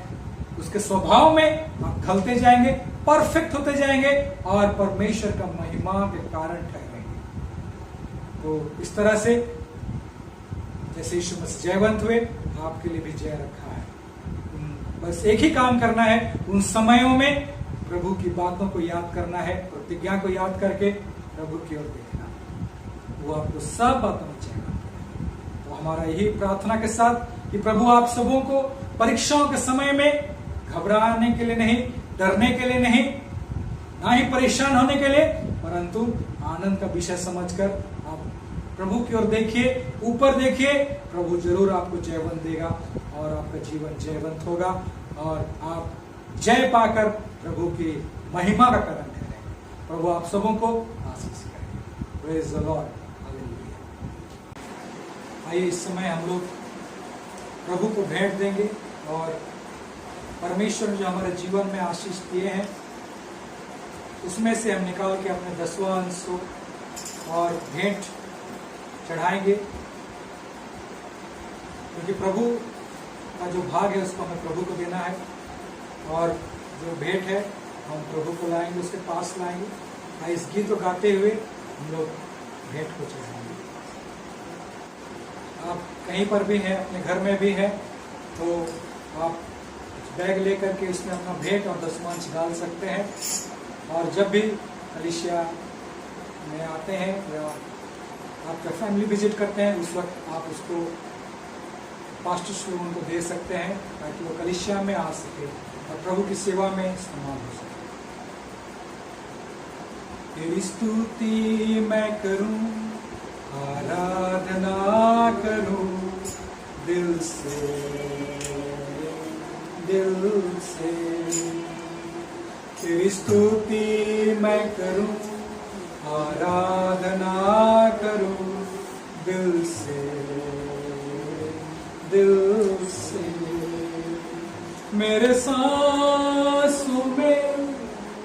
उसके स्वभाव में आप ढलते जाएंगे, परफेक्ट होते जाएंगे और परमेश्वर का महिमा के कारण ठहरेंगे। तो इस तरह से जैसे यीशु मसीह जयवंत हुए, आपके लिए भी जय रखा है। बस एक ही काम करना है, उन समयों में प्रभु की बातों को याद करना है, प्रतिज्ञा को याद करके प्रभु की ओर देखना, वो आपको सब बातों में जय रखेगा। तो हमारा यही प्रार्थना के साथ कि प्रभु आप सबों को परीक्षाओं के समय में घबराने के लिए नहीं, डरने के लिए नहीं, ना ही परेशान होने के लिए, परंतु आनंद का विषय समझकर आप प्रभु की ओर देखिए, ऊपर देखिए, प्रभु जरूर आपको जयवंत देगा और आपका जीवन जयवंत होगा और आप जय पाकर प्रभु की महिमा का कारण ठहरेंगे। प्रभु आप सबों को आशीष करें। Praise the lord, hallelujah. आइए इस समय हम लोग प्रभु को भेंट देंगे और परमेश्वर जो हमारे जीवन में आशीष दिए हैं, उसमें से हम निकाल के अपने 10वां अंश को और भेंट चढ़ाएंगे, क्योंकि प्रभु का जो भाग है उसको हमें प्रभु को देना है और जो भेंट है हम प्रभु को लाएंगे, उसके पास लाएंगे। इस गीत को गाते हुए हम लोग भेंट को चढ़ाएंगे। आप कहीं पर भी हैं, अपने घर में भी हैं, तो आप बैग लेकर के इसमें अपना भेंट और दशमांश डाल सकते हैं। और जब भी कलीसिया में आते हैं या आपका फैमिली विजिट करते हैं, उस वक्त आप उसको पास्टर्स को उनको दे सकते हैं, ताकि वो कलीसिया में आ सके और प्रभु की सेवा में इस्तेमाल हो सके। तेरी स्तुति मैं करूं, आराधना करूं दिल से, दिल से। तेरी स्तुति मैं करूं, आराधना करूं दिल से, दिल से। मेरे सांसों में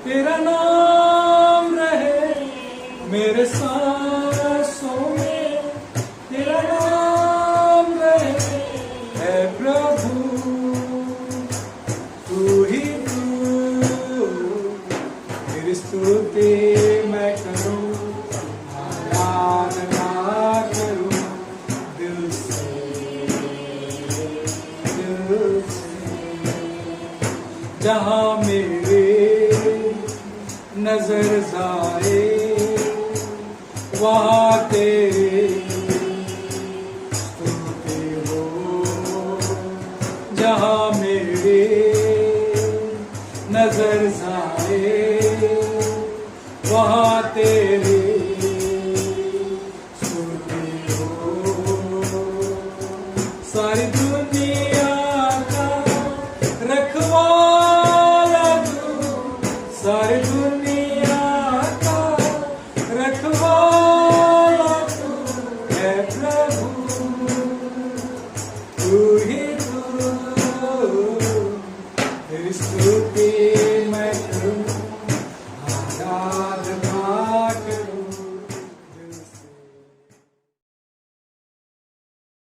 तेरा नाम रहे, मेरे सांसों तेरी स्तुति मैं करूं, आराधना करूं दिल से, दिल से। जहां मेरे नजर जाए वहां तेरी स्तुति हो, जहां मेरे नजर जाए वहां तेरी स्तुति हो। सारी दुनिया का रखवाला तू, सारी दुनिया का रखवाला तू है प्रभु, तू ही तू, तेरी स्तुति